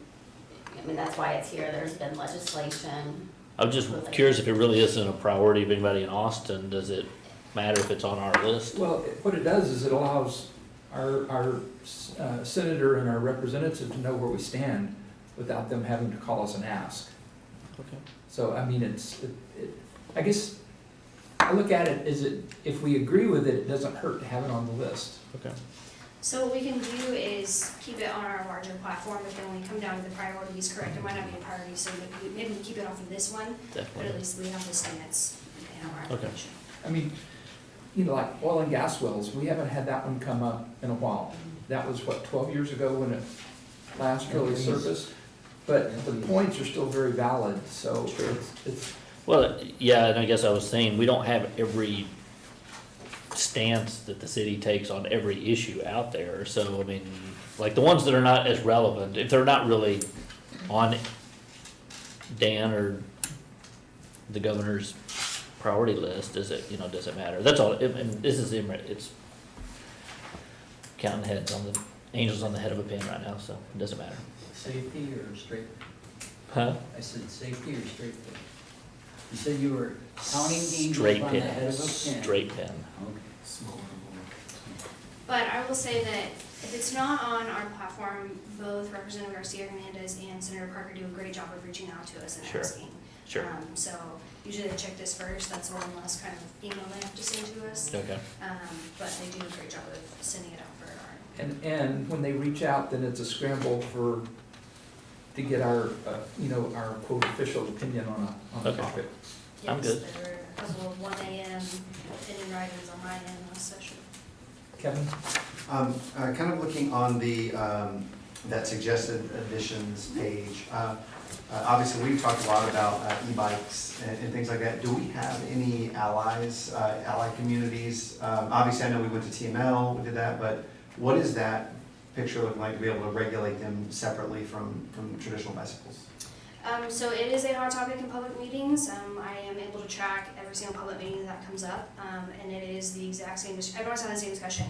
I mean, that's why it's here. There's been legislation. I'm just curious if it really isn't a priority of anybody in Austin. Does it matter if it's on our list? Well, what it does is it allows our senator and our representative to know where we stand without them having to call us and ask. Okay. So, I mean, I guess, I look at it as if we agree with it, it doesn't hurt to have it on the list. Okay. So what we can do is keep it on our larger platform, but then when we come down to the priorities, correct, it might not be a priority, so maybe we keep it off of this one, but at Definitely. least we have the stance in our Okay. application. I mean, you know, like oil and gas wells, we haven't had that one come up in a while. That was, what, 12 years ago when it last really surfaced? But the points are still very valid, so it's, Well, yeah, and I guess I was saying, we don't have every stance that the city takes on every issue out there. So, I mean, like the ones that are not as relevant, if they're not really on Dan or the governor's priority list, does it matter? That's all, and this is, it's counting heads on the, angels on the head of a pin right now, so it doesn't matter. Safety or straight? Huh? I said safety or straight pin? You said you were counting angels Straight on the pin, head of a pin. straight pin. Okay. But I will say that if it's not on our platform, both Representative Garcia Hernandez and Senator Parker do a great job of reaching out to us and Sure. asking. Sure. So usually they check this first, that's one less kind of email they have to send to us. Okay. But they do a great job of sending it out for our. and when they reach out, then it's a scramble to get our, our quote official opinion on a Okay. topic. I'm good. Yes, there were a couple of 1 AM opinion writings on my end last session. Kevin? Kind of looking on the, that suggested additions page. Obviously, we've talked a lot about e-bikes and things like that. Do we have any allies, ally communities? Obviously, I know we went to TML, we did that, but what is that picture looking like to be able to regulate them separately from traditional bicycles? So it is a hot topic in public meetings. I am able to track every single public meeting that comes up, and it is the exact same, everyone's having the same discussion.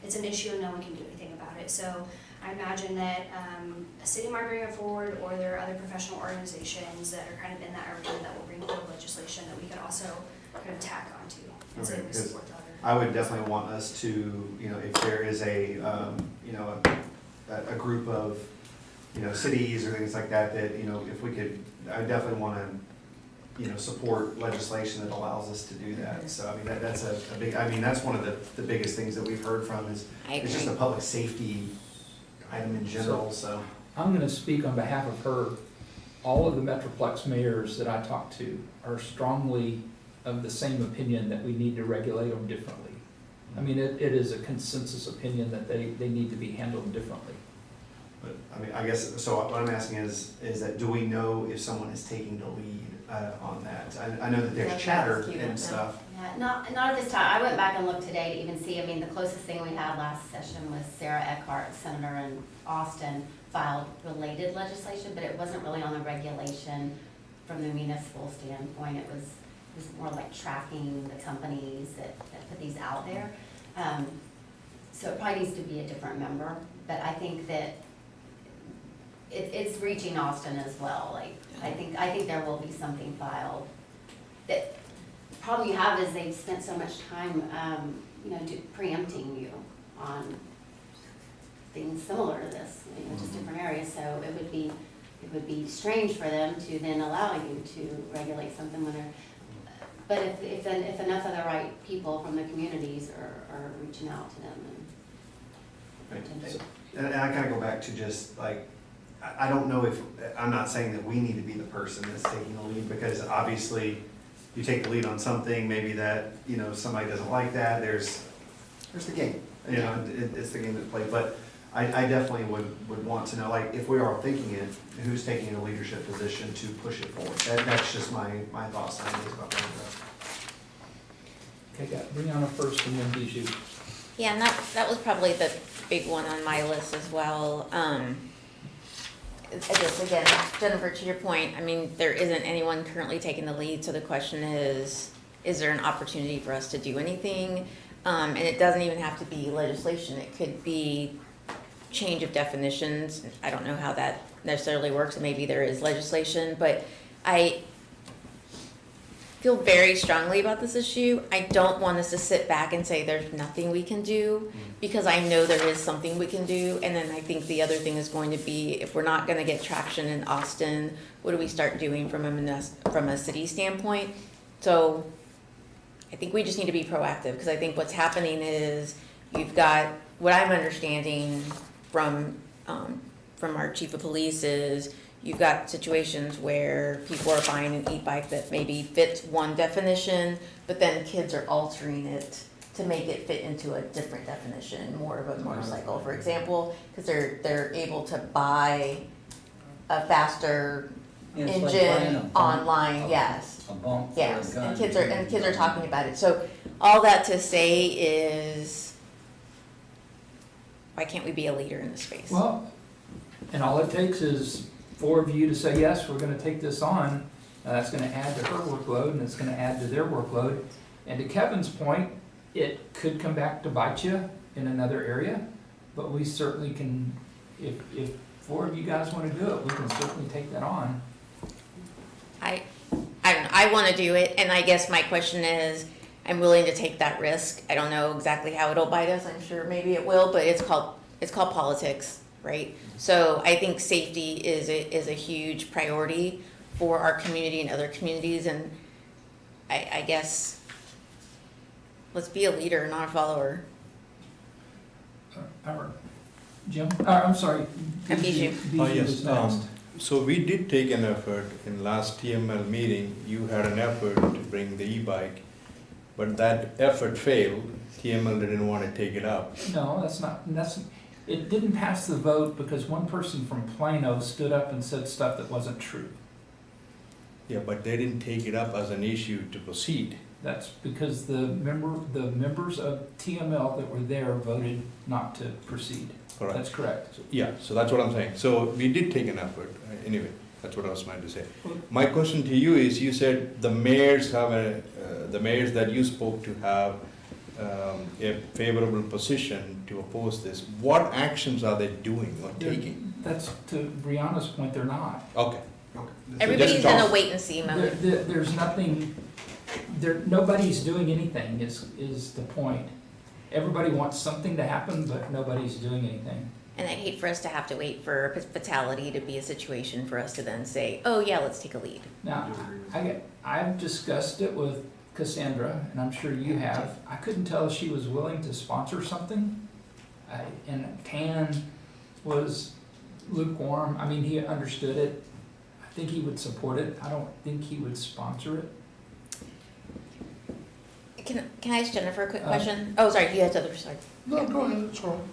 It's an issue and no one can do anything about it. So I imagine that a city might bring it forward, or there are other professional organizations that are kind of in that arena that will bring forward legislation that we could also kind of tack onto and say Okay, we 'cause support the other. I would definitely want us to, if there is a group of, cities or things like that, if we could, I definitely want to, support legislation that allows us to do that. So, I mean, that's a big, that's one of the biggest things that we've heard from is, it's just a public safety item in general, so. I'm gonna speak on behalf of her. All of the Metroplex mayors that I talked to are strongly of the same opinion that we need to regulate them differently. I mean, it is a consensus opinion that they need to be handled differently. But, I mean, I guess, so what I'm asking is that do we know if someone is taking the lead on that? I know that there's Yeah, chatter that's cute, and yeah. stuff. Yeah, not at this time. I went back and looked today to even see, I mean, the closest thing we had last session was Sarah Eckhart, Senator in Austin, filed related legislation, but it wasn't really on the regulation from the municipal standpoint. It was more like tracking the companies that put these out there. So it probably needs to be a different member, but I think that it's reaching Austin as well. Like, I think there will be something filed. The problem you have is they've spent so much time, preempting you on things similar to this, just different areas. So it would be strange for them to then allow you to regulate something when they're, but if enough of the right people from the communities are reaching out to them And I kind of go back to just like, I don't know if, I'm not saying that we need to be the person that's taking the lead, because obviously, you take the lead on something, maybe that, you know, somebody doesn't like that, there's the game. You know, it's the game that's played, but I definitely would want to know, like, if we are thinking it, who's taking a leadership position to push it forward? That's just my thoughts and ideas about that. Okay, got Brianna first and then Bijou. Yeah, and that was probably the big one on my list as well. I guess, again, Jennifer, to your point, I mean, there isn't anyone currently taking the lead, so the question is there an opportunity for us to do anything? And it doesn't even have to be legislation, it could be change of definitions. I don't know how that necessarily works, maybe there is legislation, but I feel very strongly about this issue. I don't want us to sit back and say there's nothing we can do, because I know there is something we can do. And then I think the other thing is going to be, if we're not going to get traction in Austin, what do we start doing from a city standpoint? So I think we just need to be proactive, because I think what's happening is you've got, what I'm understanding from our chief of police is, you've got situations where people are buying an e-bike that maybe fits one definition, but then kids are altering it to make it fit into a different definition, more of a motorcycle, for example, because they're able to buy a faster Yeah, it's like buying a engine bump. online, yes. A bump for a Yes, gun. and kids are talking about it. So all that to say is, why can't we be a leader in this space? Well, and all it takes is 4 of you to say, yes, we're gonna take this on. That's gonna add to her workload, and it's gonna add to their workload. And to Kevin's point, it could come back to bite you in another area, but we certainly can, if 4 of you guys wanna do it, we can certainly take that on. I want to do it, and I guess my question is, I'm willing to take that risk. I don't know exactly how it'll bite us. I'm sure maybe it will, but it's called politics, right? So I think safety is a huge priority for our community and other communities, and I guess let's be a leader, not a follower. Jim, I'm sorry. And Bijou. Bijou is next. So we did take an effort in last TML meeting, you had an effort to bring the e-bike, but that effort failed, TML didn't want to take it up. No, it didn't pass the vote because one person from Plano stood up and said stuff that wasn't true. Yeah, but they didn't take it up as an issue to proceed. That's because the members of TML that were there voted not to proceed. Correct. That's correct. Yeah, so that's what I'm saying. So we did take an effort. Anyway, that's what I was trying to say. My question to you is, you said the mayors the mayors that you spoke to have a favorable position to oppose this. What actions are they doing or taking? That's, to Brianna's point, they're not. Okay. Everybody's in a wait and see mode. There's nothing, nobody's doing anything is the point. Everybody wants something to happen, but nobody's doing anything. And I'd hate for us to have to wait for a fatality to be a situation for us to then say, oh yeah, let's take a lead. Now, I've discussed it with Cassandra, and I'm sure you have. I couldn't tell if she was willing to sponsor something. And Tan was lukewarm. I mean, he understood it. I think he would support it. I don't think he would sponsor it. Can I ask Jennifer a quick question? Oh, sorry, you had to other side. No, go ahead, it's all right.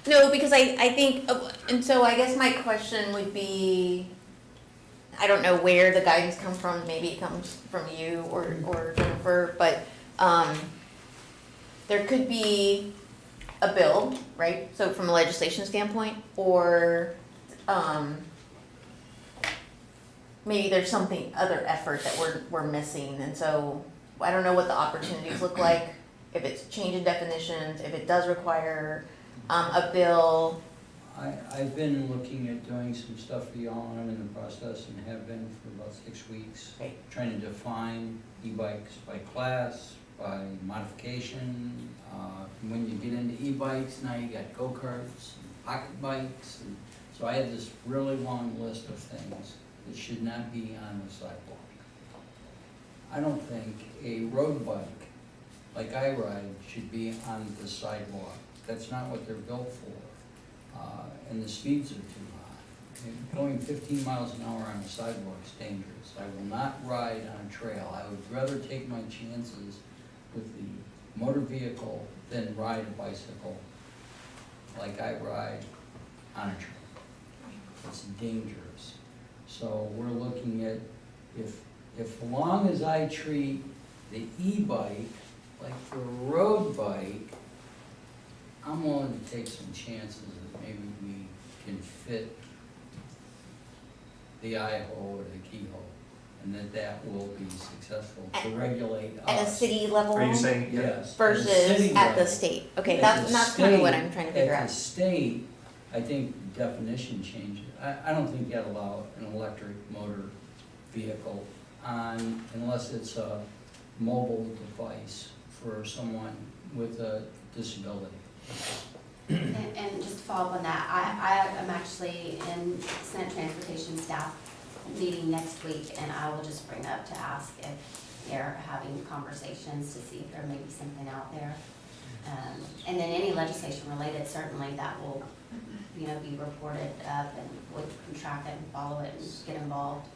No, because I think, and so I guess my question would be, I don't know where the guidance comes from, maybe it comes from you or Jennifer, but there could be a bill, right? So from a legislation standpoint, or maybe there's something, other effort that we're missing, and so I don't know what the opportunities look like, if it's changing definitions, if it does require a bill. I've been looking at doing some stuff for y'all, and I'm in the process and have been for about 6 weeks. Right. Trying to define e-bikes by class, by modification. When you get into e-bikes, now you got go-karts, and pocket bikes. And so I have this really long list of things that should not be on the sidewalk. I don't think a road bike, like I ride, should be on the sidewalk. That's not what they're built for. And the speeds are too And going 15 miles an hour on a sidewalk is dangerous. I will not ride on a trail. I would rather take my chances with the motor vehicle than ride a bicycle like I ride on a trail. It's dangerous. So we're looking at, if long as I treat the e-bike like the road bike, I'm willing to take some chances that maybe we can fit the eye hole or the keyhole, and that will be successful to regulate us. At a city level? Are you saying, yeah? Yes. Versus city at the level. state? Okay, At the that's kind of what state- I'm trying to figure At out. the state, I think the definition changes. I don't think you'd allow an electric motor vehicle on, unless it's a mobile device for someone with a disability. And just to follow up on that, I am actually in Senate Transportation staff meeting next week, and I will just bring up to ask if they're having conversations to see if there may be something out there. And then any legislation related, certainly that will, you know, be reported up, and we can track it and follow it and get involved.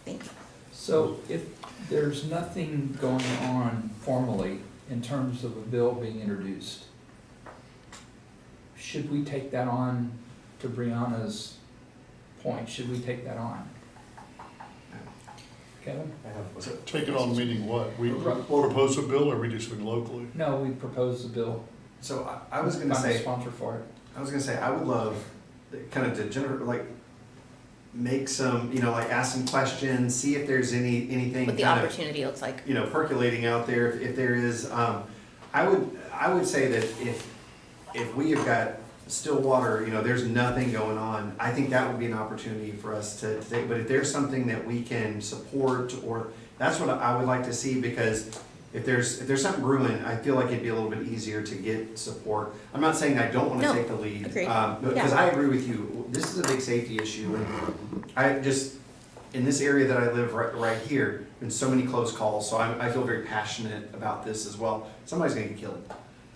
Thank you. So if there's nothing going on formally in terms of a bill being introduced, should we take that on, to Brianna's point, should we take that on? Kevin? So take it on meaning what? We propose a bill, or we do something locally? No, we proposed the bill. So I was gonna Find a say, sponsor for it. I would love, kind of to generate, like, make some, you know, like, ask some questions, see if there's anything What the kind of, opportunity looks like. you know, percolating out there, if there is. I would say that if we have got still water, you know, there's nothing going on, I think that would be an opportunity for us to take. But if there's something that we can support, or, that's what I would like to see, because if there's something brewing, I feel like it'd be a little bit easier to get support. I'm not saying I don't want to No, take the lead. agreed. Because Yeah. I agree with you, this is a big safety issue, and I just, in this area that I live right here, been so many close calls, so I feel very passionate about this as well. Somebody's gonna get killed.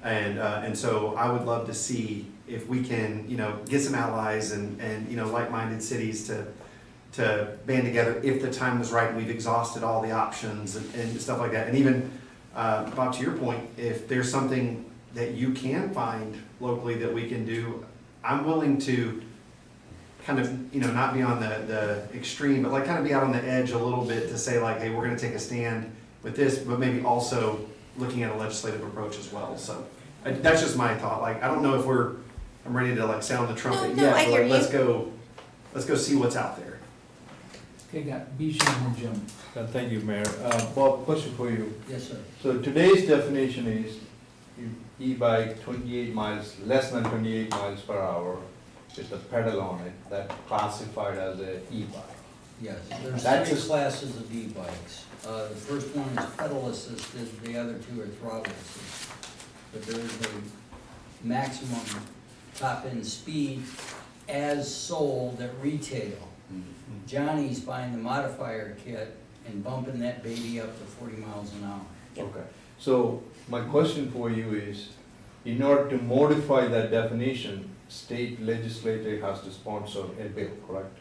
And so I would love to see if we can, you know, get some allies and, you know, like-minded cities to band together if the time was right and we've exhausted all the options and stuff like that. And even, Bob, to your point, if there's something that you can find locally that we can do, I'm willing to kind of, you know, not be on the extreme, but like kind of be out on the edge a little bit to say like, hey, we're gonna take a stand with this, but maybe also looking at a legislative approach as well. So that's just my thought. Like, I don't know if I'm ready to like sound the trumpet No, yet, I but hear like, you. let's go see what's out there. Okay, got Bijou and Jim. Thank you, Mayor. Bob, question for you. Yes, sir. So today's definition is e-bike 28 miles, less than 28 miles per hour with a pedal on it, that classified as a e-bike. Yes, there's That's three just- classes of e-bikes. The first one is pedal assisted, the other two are throttle assisted. But there is a maximum top end speed as sold at retail. Johnny's buying the modifier kit and bumping that baby up to 40 miles an hour. Okay. So my question for you is, in order to modify that definition, state legislature has to sponsor a bill, correct?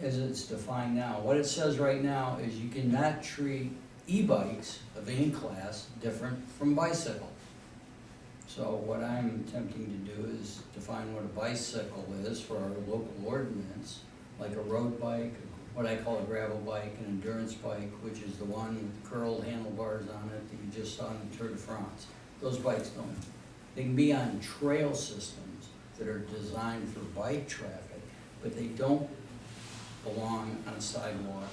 As it's defined now. What it says right now is you cannot treat e-bikes of any class different from bicycle. So what I'm attempting to do is define what a bicycle is for our local ordinance, like a road bike, what I call a gravel bike, an endurance bike, which is the one with curled handlebars on it that you just saw in the Tour de France. Those bikes don't, they can be on trail systems that are designed for bike traffic, but they don't belong on a sidewalk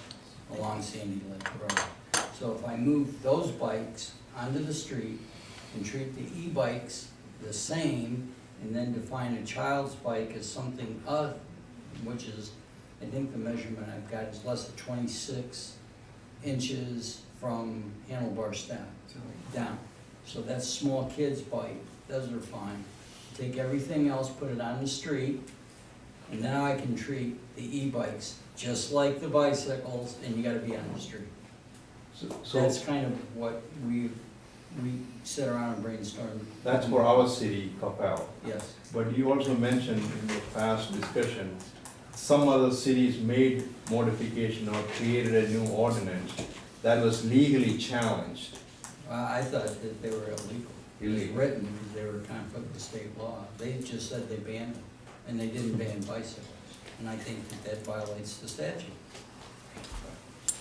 along Sandy Lake Road. So if I move those bikes onto the street and treat the e-bikes the same, and then define a child's bike as something other, which is, I think the measurement I've got is less than 26 inches from handlebar stem down. So that's small kid's bike, those are fine. Take everything else, put it on the street, and now I can treat the e-bikes just like the bicycles, and you gotta be on the street. So That's kind of what we we sit around and brainstorm. That's for our city, Coppell. Yes. But you also mentioned in the past discussion, some other cities made modification or created a new ordinance that was legally challenged. I thought that they were illegal. It was written, they were conflict with state law. They just said they banned them, and they didn't ban bicycles. And I think that that violates the statute.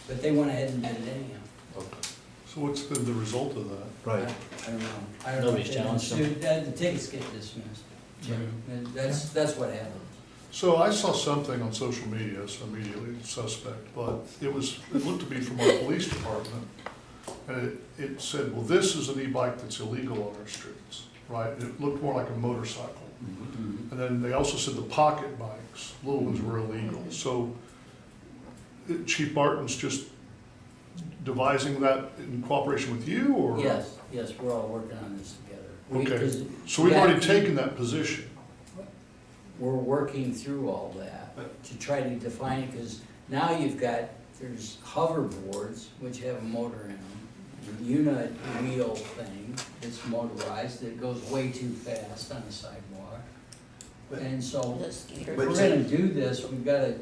But they went ahead and did it anyhow. So what's been the result of that? Right. I don't know. I don't know Nobody's if they challenged them. sued. The tickets get dismissed. And that's what happened. So I saw something on social media, so immediately suspect, but it looked to be from our police department. And it said, well, this is an e-bike that's illegal on our streets, right? It looked more like a motorcycle. And then they also said the pocket bikes, little ones were illegal. So Chief Barton's just devising that in cooperation with you, or? Yes, we're all working on this together. Okay, 'cause so we've already that- taken that position. We're working through all that to try to define it, because now there's hoverboards, which have a motor in them, a unit wheel thing that's motorized, that goes way too fast on the sidewalk. And so, The if scooter. we're gonna do this, we've gotta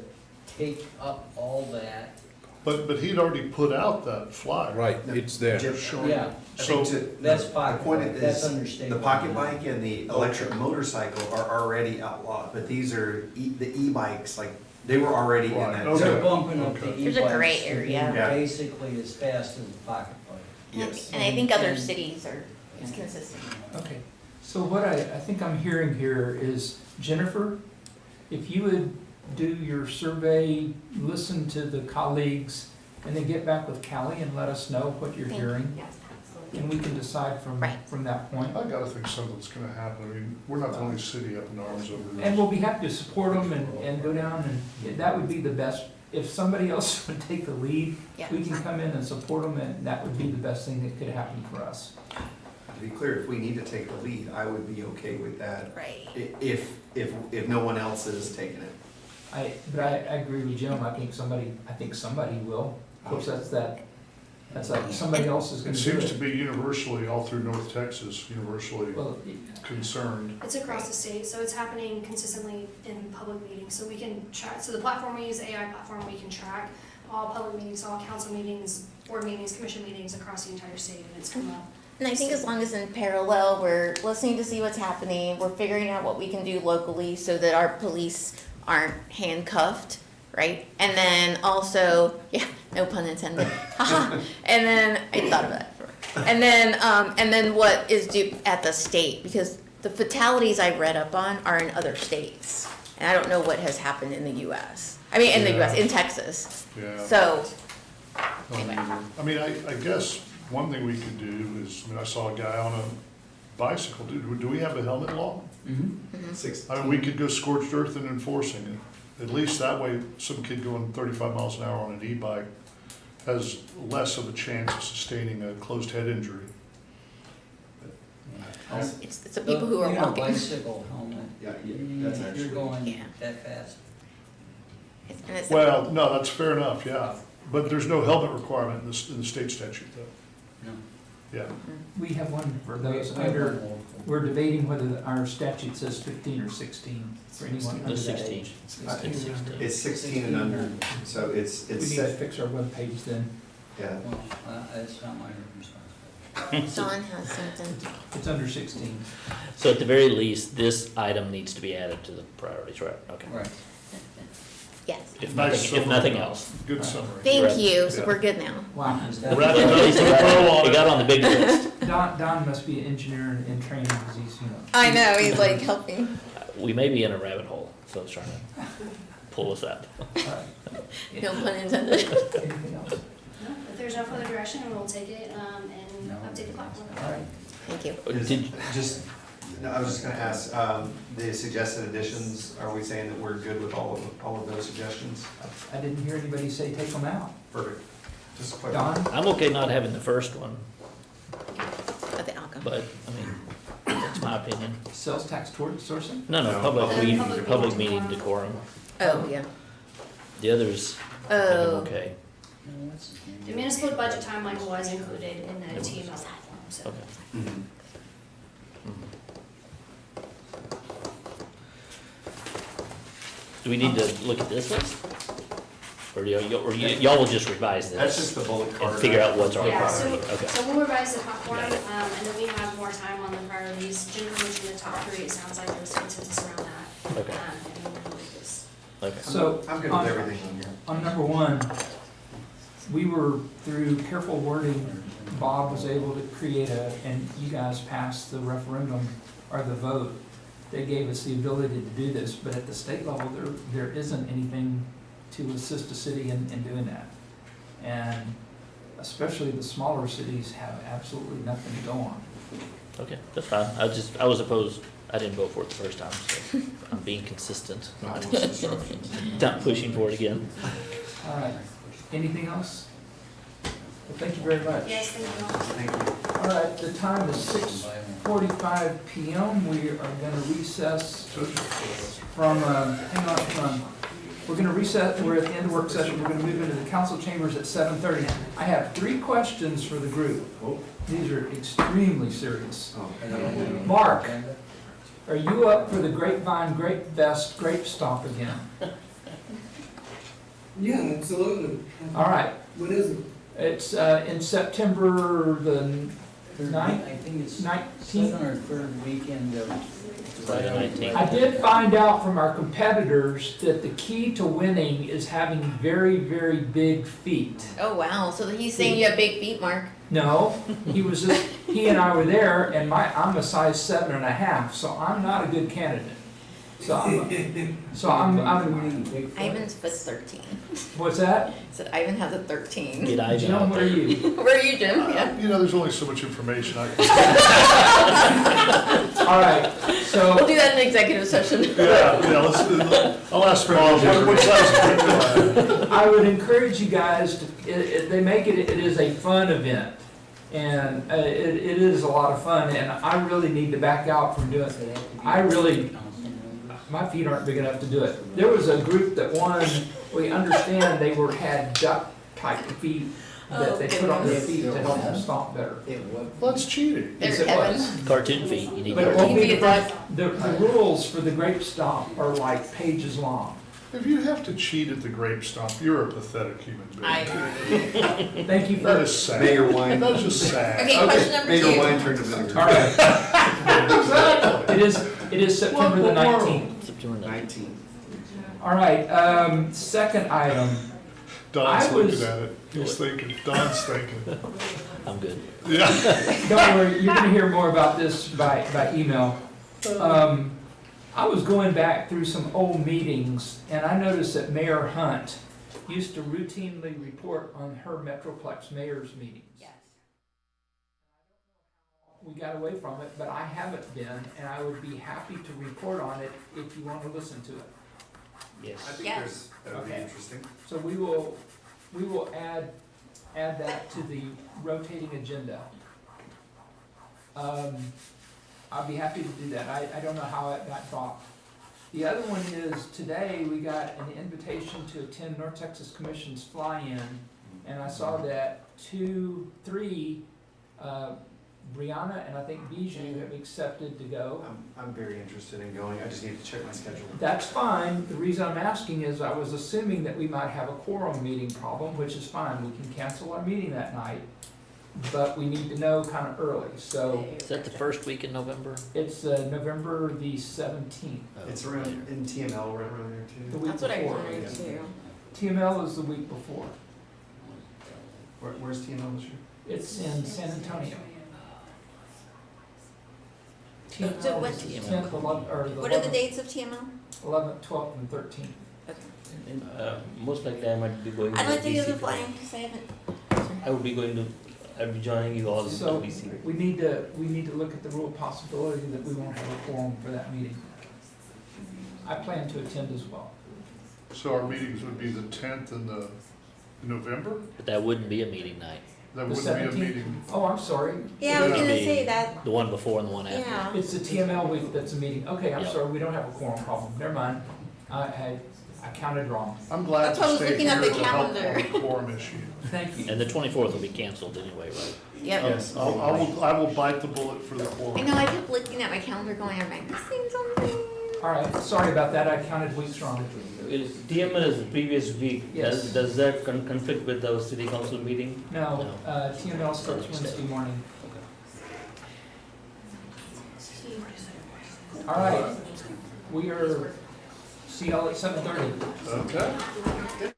take up all that. But he'd already put out that flyer. Right, it's there. Showing, Yeah, I think so, that's the pocket point bike, that's is, under state the law pocket now. bike and the electric motorcycle are already outlawed, but these are the e-bikes, like, they were already in Right, that. okay. They're bumping up the Okay. e-bikes. There's a gray to be area. Yeah. Basically as fast as a pocket bike. Yes. And I think other cities are, it's consistent. Okay, so what I think I'm hearing here is, Jennifer, if you would do your survey, listen to the colleagues, and then get back with Callie and let us know what you're Thank you. hearing, Yes, absolutely. and we can decide Right. from that point. I gotta think something's gonna happen. I mean, we're not the only city up in arms over this. And we'll be happy to support them and go down, and that would be the best. If somebody else would take the lead, Yeah. we can come in and support them, and that would be the best thing that could happen for us. To be clear, if we need to take the lead, I would be okay with that, Right. if no one else is taking it. But I agree with Jim, I think somebody will. Of course, that's like somebody else is It gonna do seems to it. be universally, all through North Texas, universally Well, concerned. It's across the state, so it's happening consistently in public meetings, so we can track, so the platform we use, the AI platform, we can track all public meetings, all council meetings, board meetings, commission meetings across the entire state, and it's come up. And I think as long as in parallel, we're listening to see what's happening, we're figuring out what we can do locally so that our police aren't handcuffed, right? And then also, yeah, no pun intended, haha. And then, I thought of that. And then what is due at the state, because the fatalities I read up on are in other states. And I don't know what has happened in the US. I mean, in the US, in Texas. Yeah. So, anyway. I mean, I guess one thing we could do is, I saw a guy on a bicycle. Do we have a helmet law? Mm-hmm. I mean, we could go scorched earth in enforcing it. At least that way, some kid going 35 miles an hour on an e-bike has less of a chance of sustaining a closed head injury. It's the people who are You know, walking. bicycle helmet. Yeah, that's You're actually. going Yeah. that fast. And it's- Well, no, that's fair enough, yeah. But there's no helmet requirement in the state statute, though. No. Yeah. we have one for those We have under, one more. we're debating whether our statute says 15 or 16 for anyone under The that 16. age. It's 16. It's 16 and under, so it's We need to set, fix our webpage then. yeah. Well, that's not my responsibility. Dawn has something. It's under 16. So at the very least, this item needs to be added to the priorities, right? Okay. Right. Yes. If Nice nothing, if nothing summary. else. Good summary. Thank you, so Yeah. we're good now. Wow. At Wrap it up, least put a bow on it it. got on the big list. Don must be an engineer in training because he's, I know, he's like helping. We may be in a rabbit hole, so it's trying to pull us up. No pun intended. Anything else? If there's no further direction, we'll take it, and update the platform. All right. Thank you. I was just gonna ask, the suggested additions, are we saying that we're good with all of those suggestions? I didn't hear anybody say take them out. Perfect. Just a quick. Don? I'm okay not having the first one, Okay, I'll go. but, I mean, that's my opinion. Sales tax toward sourcing? No, No. public meeting decorum. Oh, yeah. The others, I think I'm Oh, okay. The municipal budget timeline was included in the TML form, so. Okay. Mhm. Do we need to look at this list? Or y'all will just revise this? That's just the bullet And card. figure out what's our Yeah, priority? so, Okay. so we'll revise the top one, Got it. and then we have more time on the priorities. Jennifer mentioned the top three, it sounds like there's consensus around that. Okay. And then we'll make this. Okay. So, I'm good on- with everything on here. On number one, we were, through careful wording, Bob was able to create and you guys passed the referendum or the vote. They gave us the ability to do this, but at the state level, there isn't anything to assist a city in doing that. And especially the smaller cities have absolutely nothing to go on. Okay, that's fine. I was opposed, I didn't vote for it the first time, so I'm being consistent. Not pushing for it again. All right, anything else? Well, thank you very much. Yes, thank you. Thank you. All right, the time is 6:45 PM. We are going to recess from, hang on. We're going to reset, we're at the end of work session. We're going to move into the council chambers at 7:30. I have 3 questions for the group. These are extremely serious. Mark, are you up for the Grapevine, Grape Fest, Grape Stomp again? Yeah, absolutely. All right, What is it? it's in September the ninth, I think it's 19th. second or third weekend of Friday the 19th. I did find out from our competitors that the key to winning is having very, very big feet. Oh, wow, so he's saying you have big feet, Mark. No, he and I were there, and I'm a size 7.5, so I'm not a good candidate. So I'm Ivan's foot's 13. what's that? Said Ivan has a 13. Get Ivan Jim, out where are there. you? Where are you, Jim? Yeah. You know, there's only so much information I can. All right, We'll so, do that in executive session. I'll ask Bob, what size is it? I would encourage you guys to, they make it is a fun event. And it is a lot of fun, and I really need to back out from doing it. My feet aren't big enough to do it. There was a group that won, we understand they had duck-type feet that they put on their feet to help them stomp better. That's cheating. Yes, it was. Cartoon feet, you need But it won't cartoon be feet. the rules for the grape stomp are like pages long. If you have to cheat at the grape stomp, you're a pathetic human being. Thank you That for, is sad. Mayor Wine. That's just sad. Okay, question number Mayor 2. Wine turned to vinegar. all right. It is September the 19th. September 19th. 19. All right, second item. Don's I looking was- at it. He's thinking, Don's thinking. I'm good. Yeah. Don't worry, you're gonna hear more about this by email. I was going back through some old meetings, and I noticed that Mayor Hunt used to routinely report on her Metroplex mayor's meetings. Yes. We got away from it, but I haven't been, and I would be happy to report on it if you want to listen to it. Yes. I think Yes. that would be Okay. interesting. So we will add that to the rotating agenda. I'll be happy to do that. I don't know how it got dropped. The other one is, today we got an invitation to attend North Texas Commission's fly-in, and I saw that 3, Brianna and I think Bijou have accepted to go. I'm very interested in going. I just need to check my schedule. That's fine. The reason I'm asking is I was assuming that we might have a quorum meeting problem, which is fine. We can cancel our meeting that night, but we need to know kind of early. So Is that the first week in November? it's November the 17th, Oh, It's around, in TML, right around there the too. week That's what I was before. wondering too. TML is the week before. Where's TML this year? It's in San Antonio. So TML what- is the 10th, 11th, or the What are the dates of TML? 11th, 12th, and 13th. Most likely I might be going to I'd like to go to BC. the flying because I haven't. I'll be joining you all in So BC. we need to look at the real possibility that we won't have a quorum for that meeting. I plan to attend as well. So our meetings would be the 10th and the November? But that wouldn't be a meeting night. That The wouldn't be a 17th? meeting. Oh, I'm sorry. Yeah, I was Yeah. gonna say that. The one before and the one after. Yeah. It's the TML week that's a meeting. Okay, I'm Yep. sorry, we don't have a quorum problem. Never mind. I counted wrong. I'm glad That's why I to was stay looking at here the to help on calendar. the quorum issue. Thank you. And the 24th will be canceled anyway, right? Yep. Yes, I will bite the bullet for the quorum. I know, I kept looking at my calendar going, am I missing something? All right, sorry about that, I counted weeks wrong. TML is the previous week. Yes. Does that conflict with our city council meeting? No, TML starts Wednesday morning. All right, we are, see y'all at 7:30. Okay.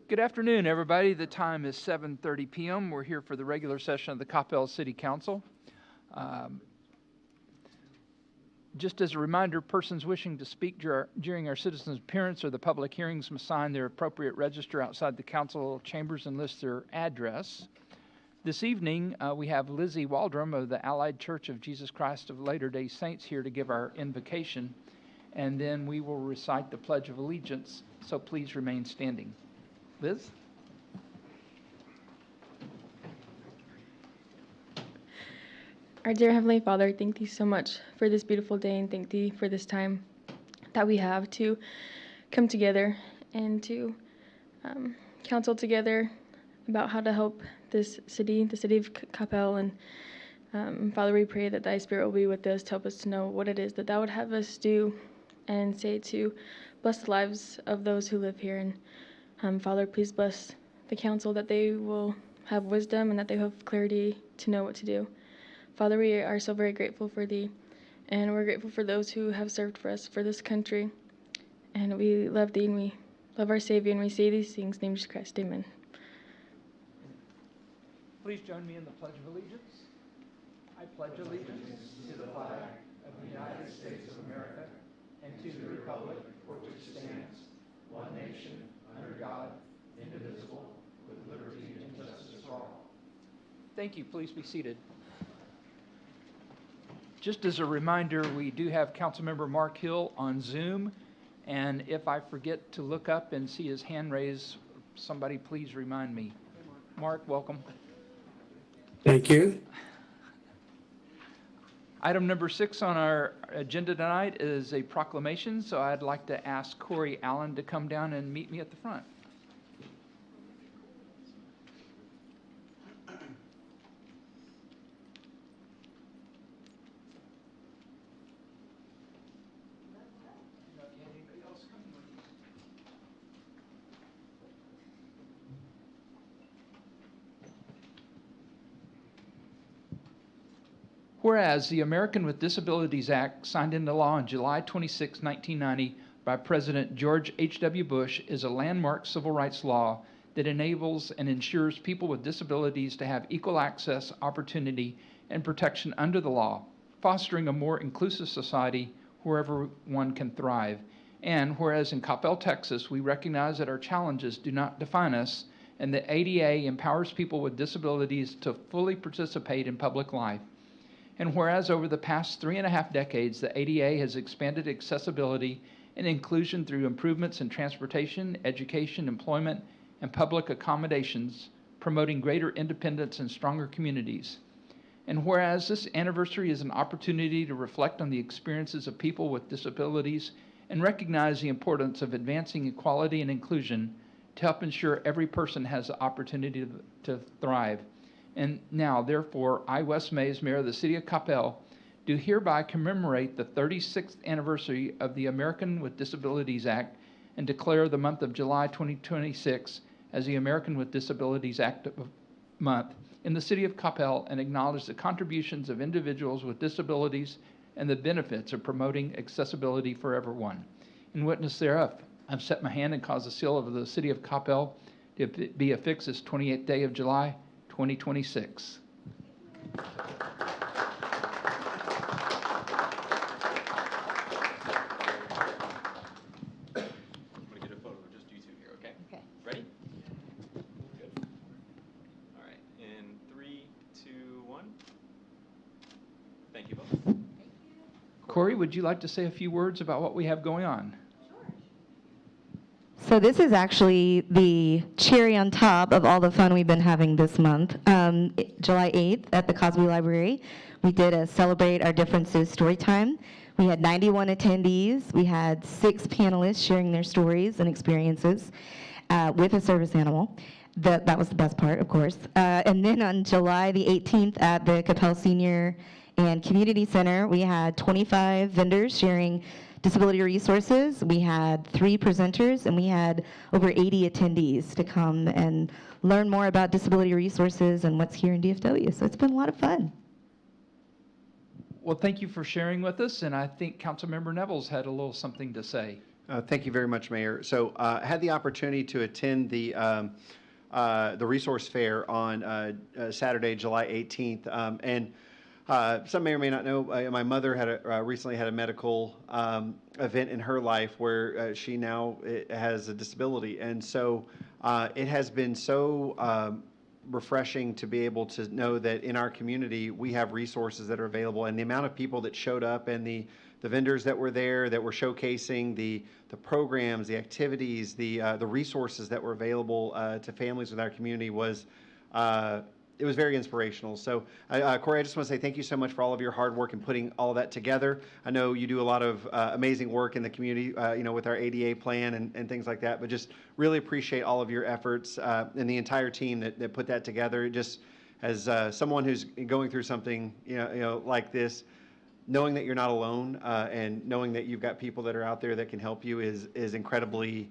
Good afternoon, everybody. The time is 7:30 p.m. We're here for the regular session of the Coppell City Council. Just as a reminder, persons wishing to speak during our citizens' appearance or the public hearings must sign their appropriate register outside the council chambers and list their address. This evening, we have Lizzie Waldrum of the Allied Church of Jesus Christ of Latter-day Saints here to give our invocation, and then we will recite the Pledge of Allegiance, so please remain standing. Liz? Our dear Heavenly Father, thank thee so much for this beautiful day, and thank thee for this time that we have to come together and to counsel together about how to help this city, the city of Coppell. And Father, we pray that thy Spirit will be with us to help us to know what it is that thou would have us do and say to bless the lives of those who live here. And Father, please bless the council, that they will have wisdom and that they have clarity to know what to do. Father, we are so very grateful for thee, and we're grateful for those who have served for us, for this country. And we love thee, and we love our Savior, and we say these things in the name of Jesus Christ. Amen. Please join me in the Pledge of Allegiance. I pledge allegiance to the flag of the United States of America and to the republic for which it stands, one nation, under God, indivisible, with liberty and justice for all. Thank you. Please be seated. Just as a reminder, we do have Councilmember Mark Hill on Zoom, and if I forget to look up and see his hand raised, somebody please remind me. Mark, welcome. Thank you. Item number 6 on our agenda tonight is a proclamation, so I'd like to ask Corey Allen to come down and meet me at the front. Whereas the American with Disabilities Act, signed into law on July 26, 1990 by President George H.W. Bush, is a landmark civil rights law that enables and ensures people with disabilities to have equal access, opportunity, and protection under the law, fostering a more inclusive society wherever one can thrive. And whereas in Coppell, Texas, we recognize that our challenges do not define us, and the ADA empowers people with disabilities to fully participate in public life. And whereas over the past 3.5 decades, the ADA has expanded accessibility and inclusion through improvements in transportation, education, employment, and public accommodations, promoting greater independence and stronger communities. And whereas this anniversary is an opportunity to reflect on the experiences of people with disabilities and recognize the importance of advancing equality and inclusion to help ensure every person has the opportunity to thrive. And now, therefore, I, Wes Mays, Mayor of the City of Coppell, do hereby commemorate the 36th anniversary of the American with Disabilities Act and declare the month of July 2026 as the American with Disabilities Act Month in the City of Coppell, and acknowledge the contributions of individuals with disabilities and the benefits of promoting accessibility for everyone. In witness thereof, I've set my hand and caused the seal of the City of Coppell to be affixed this 28th day of July, 2026. I'm going to get a photo of just you two here, okay? Okay. Ready? Good. All right, in 3, 2, 1. Thank you both. Corey, would you like to say a few words about what we have going on? So this is actually the cherry on top of all the fun we've been having this month. July 8th at the Cosby Library, we did a Celebrate Our Differences story time. We had 91 attendees. We had 6 panelists sharing their stories and experiences with a service animal. That was the best part, of course. And then on July the 18th at the Coppell Senior and Community Center, we had 25 vendors sharing disability resources. We had 3 presenters, and we had over 80 attendees to come and learn more about disability resources and what's here in DFW. So it's been a lot of fun. Well, thank you for sharing with us, and I think Councilmember Neville's had a little something to say. Thank you very much, Mayor. So I had the opportunity to attend the resource fair on Saturday, July 18th. Some may or may not know, my mother had recently had a medical event in her life where she now has a disability. And so it has been so refreshing to be able to know that in our community we have resources that are available, and the amount of people that showed up and the vendors that were there that were showcasing the programs, the activities, the resources that were available to families with our community was it was very inspirational. So, Corey, I just want to say thank you so much for all of your hard work in putting all of that together. I know you do a lot of amazing work in the community, with our ADA plan and things like that, but just really appreciate all of your efforts and the entire team that put that together. Just as someone who's going through something, like this, knowing that you're not alone and knowing that you've got people that are out there that can help you is incredibly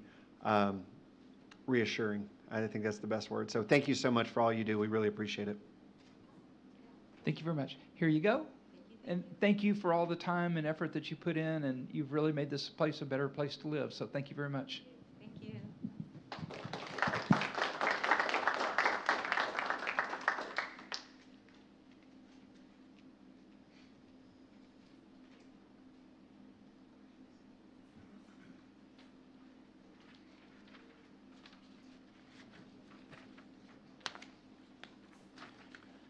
reassuring. I think that's the best word. So thank you so much for all you do. We really appreciate it. Thank you very much. Here you go. And thank you for all the time and effort that you put in, and you've really made this place a better place to live. So thank you very much. Thank you.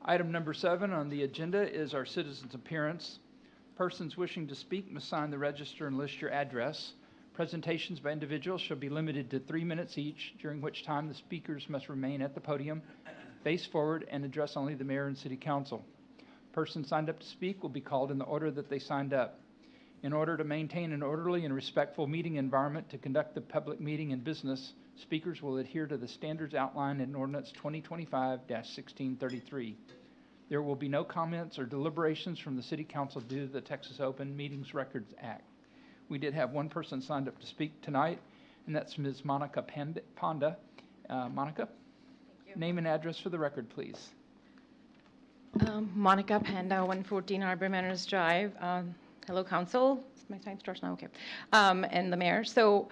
Item number 7 on the agenda is our citizens' appearance. Persons wishing to speak must sign the register and list your address. Presentations by individuals shall be limited to 3 minutes each, during which time the speakers must remain at the podium, face forward, and address only the mayor and city council. Persons signed up to speak will be called in the order that they signed up. In order to maintain an orderly and respectful meeting environment to conduct the public meeting and business, speakers will adhere to the standards outlined in Ordinance 2025-1633. There will be no comments or deliberations from the City Council due to the Texas Open Meetings Records Act. We did have one person signed up to speak tonight, and that's Ms. Monica Ponda. Monica? Thank you. Name and address for the record, please. Monica Panda, 114 Harbor Manners Drive. Hello, Council. My time starts now, okay. And the Mayor. So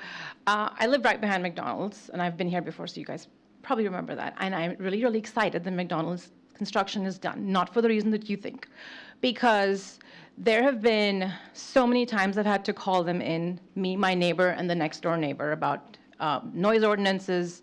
I live right behind McDonald's, and I've been here before, so you guys probably remember that. And I'm really, really excited that McDonald's construction is done, not for the reason that you think, because there have been so many times I've had to call them in, me, my neighbor, and the next door neighbor about noise ordinances,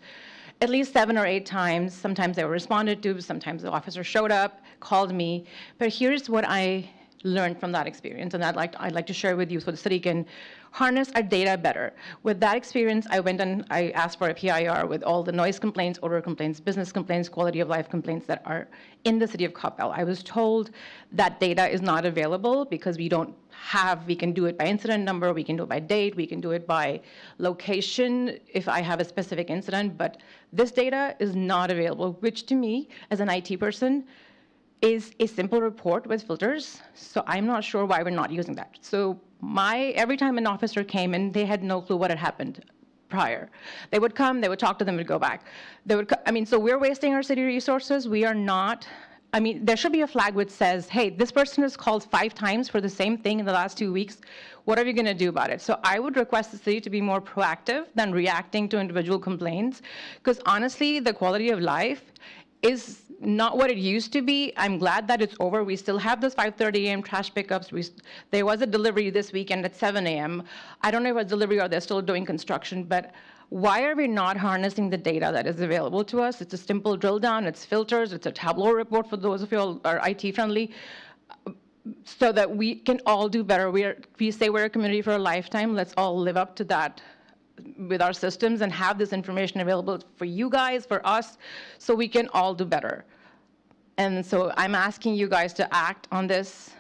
at least 7 or 8 times. Sometimes they were responded to, sometimes the officer showed up, called me. But here's what I learned from that experience, and I'd like to share with you so the city can harness our data better. With that experience, I went and I asked for a PIR with all the noise complaints, odor complaints, business complaints, quality of life complaints that are in the city of Coppell. I was told that data is not available because we can do it by incident number, we can do it by date, we can do it by location if I have a specific incident, but this data is not available, which to me, as an IT person, is a simple report with filters. So I'm not sure why we're not using that. So every time an officer came in, they had no clue what had happened prior. They would come, they would talk to them, and go back. So we're wasting our city resources. We are not. There should be a flag which says, hey, this person has called 5 times for the same thing in the last 2 weeks. What are we going to do about it? So I would request the city to be more proactive than reacting to individual complaints, because honestly, the quality of life is not what it used to be. I'm glad that it's over. We still have those 5:30 a.m. trash pickups. There was a delivery this weekend at 7 a.m. I don't know if it's delivery or they're still doing construction, but why are we not harnessing the data that is available to us? It's a simple drill down, it's filters, it's a Tableau report for those of you who are IT friendly, so that we can all do better. We say we're a community for a lifetime. Let's all live up to that with our systems and have this information available for you guys, for us, so we can all do better. And so I'm asking you guys to act on this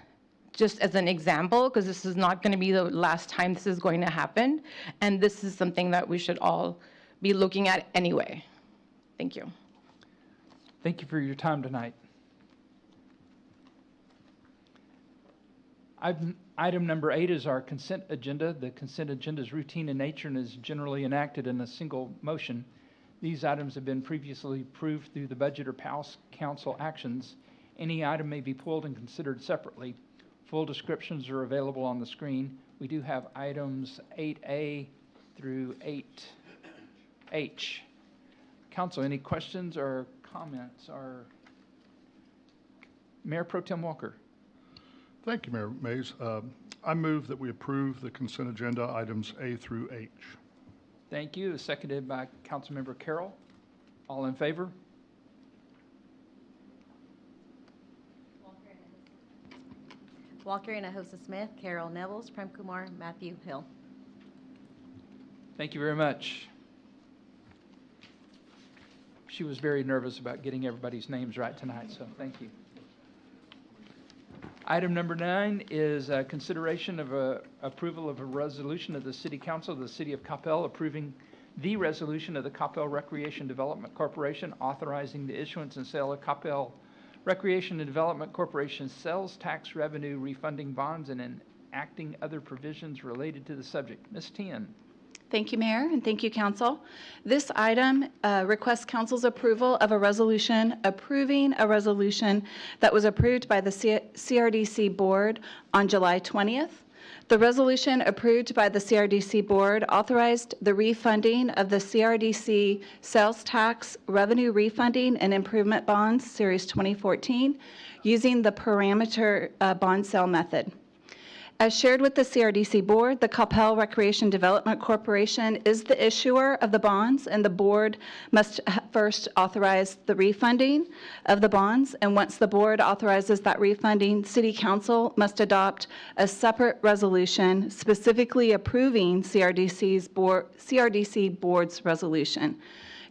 just as an example, because this is not going to be the last time this is going to happen. And this is something that we should all be looking at anyway. Thank you. Thank you for your time tonight. Item number 8 is our consent agenda. The consent agenda is routine in nature and is generally enacted in a single motion. These items have been previously approved through the budget or council actions. Any item may be pulled and considered separately. Full descriptions are available on the screen. We do have items 8A through 8H. Council, any questions or comments? Or Mayor Pro Tem Walker? Thank you, Mayor Mays. I move that we approve the consent agenda items A through H. Thank you. Seconded by Councilmember Carroll. All in favor? Walker and Ahosa Smith, Carol Nevels, Prem Kumar, Matthew Hill. Thank you very much. She was very nervous about getting everybody's names right tonight, so thank you. Item number 9 is consideration of approval of a resolution of the City Council of the City of Coppell approving the resolution of the Coppell Recreation Development Corporation authorizing the issuance and sale of Coppell Recreation and Development Corporation sales tax revenue refunding bonds and enacting other provisions related to the subject. Ms. Tien. Thank you, Mayor, and thank you, Council. This item requests Council's approval of a resolution approving a resolution that was approved by the CRDC Board on July 20th. The resolution approved by the CRDC Board authorized the refunding of the CRDC Sales Tax Revenue Refunding and Improvement Bonds, Series 2014, using the parameter bond sale method. As shared with the CRDC Board, the Coppell Recreation Development Corporation is the issuer of the bonds, and the Board must first authorize the refunding of the bonds. And once the Board authorizes that refunding, City Council must adopt a separate resolution specifically approving CRDC Board's resolution.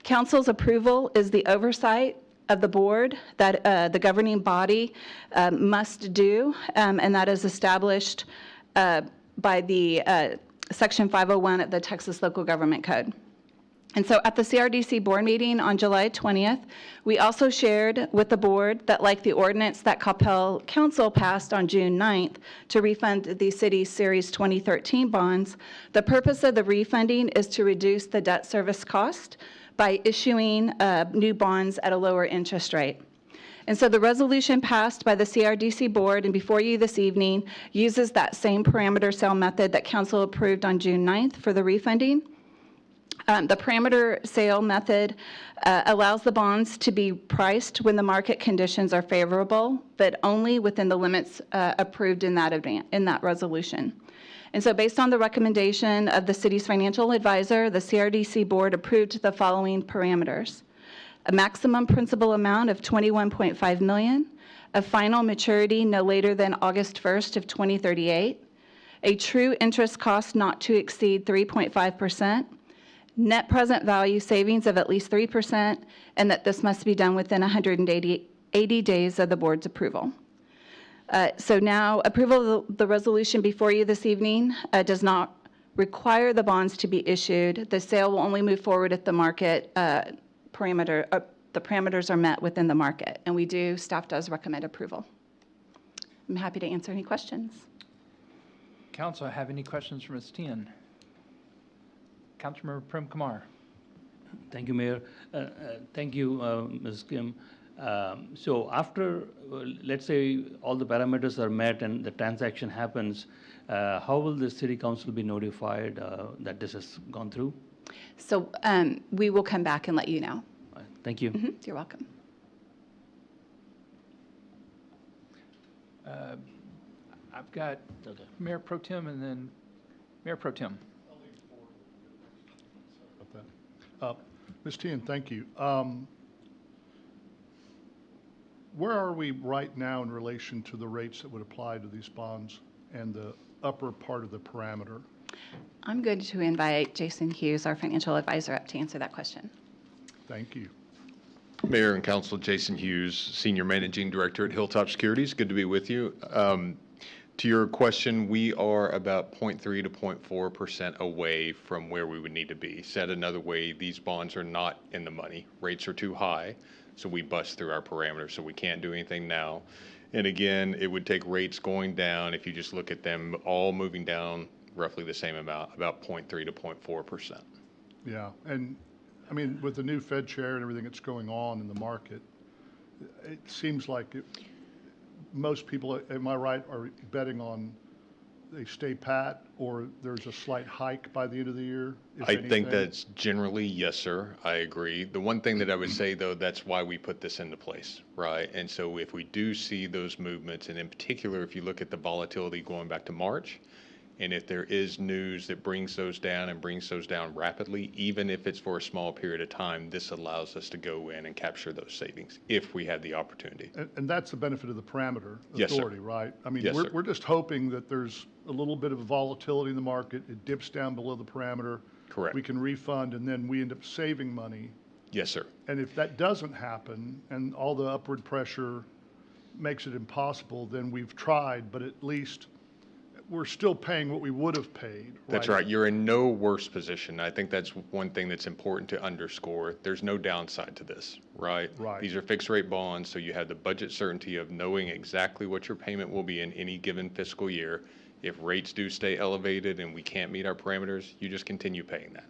Council's approval is the oversight of the Board that the governing body must do, and that is established by the Section 501 of the Texas Local Government Code. And so at the CRDC Board meeting on July 20th, we also shared with the Board that, like the ordinance that Coppell Council passed on June 9th to refund the city's Series 2013 bonds, the purpose of the refunding is to reduce the debt service cost by issuing new bonds at a lower interest rate. And so the resolution passed by the CRDC Board and before you this evening uses that same parameter sale method that Council approved on June 9th for the refunding. The parameter sale method allows the bonds to be priced when the market conditions are favorable, but only within the limits approved in that resolution. And so based on the recommendation of the city's financial advisor, the CRDC Board approved the following parameters: a maximum principal amount of $21.5 million, a final maturity no later than August 1st of 2038, a true interest cost not to exceed 3.5%, net present value savings of at least 3%, and that this must be done within 180 days of the Board's approval. So now, approval of the resolution before you this evening does not require the bonds to be issued. The sale will only move forward if the market the parameters are met within the market, and staff does recommend approval. I'm happy to answer any questions. Council, have any questions for Ms. Tien? Councilmember Prem Kumar. Thank you, Mayor. Thank you, Ms. Kim. So after, let's say, all the parameters are met and the transaction happens, how will the City Council be notified that this has gone through? So we will come back and let you know. Thank you. Mm-hmm. You're welcome. I've got Mayor Pro Tem and then Mayor Pro Tem. Ms. Tien, thank you. Where are we right now in relation to the rates that would apply to these bonds and the upper part of the parameter? I'm going to invite Jason Hughes, our financial advisor, up to answer that question. Thank you. Mayor and Council, Jason Hughes, Senior Managing Director at Hilltop Securities. Good to be with you. To your question, we are about 0.3 to 0.4% away from where we would need to be. Said another way, these bonds are not in the money. Rates are too high, so we bust through our parameters, so we can't do anything now. And again, it would take rates going down, if you just look at them all moving down roughly the same amount, about 0.3 to 0.4%. Yeah, and I mean, with the new Fed chair and everything that's going on in the market, it seems like most people, am I right, are betting on they stay pat, or there's a slight hike by the end of the year, if I anything? think that's generally, yes, sir, I agree. The one thing that I would say, though, that's why we put this into place, right? And so if we do see those movements, and in particular, if you look at the volatility going back to March, and if there is news that brings those down and brings those down rapidly, even if it's for a small period of time, this allows us to go in and capture those savings if we have the opportunity. And that's the benefit of the parameter Yes, sir. authority, right? I mean, Yes, sir. we're just hoping that there's a little bit of volatility in the market, it dips down below the parameter. Correct. We can refund, and then we end up saving money. Yes, sir. And if that doesn't happen, and all the upward pressure makes it impossible, then we've tried, but at least we're still paying what we would have paid. That's right. You're in no worse position. I think that's one thing that's important to underscore. There's no downside to this, right? Right. These are fixed rate bonds, so you have the budget certainty of knowing exactly what your payment will be in any given fiscal year. If rates do stay elevated and we can't meet our parameters, you just continue paying that.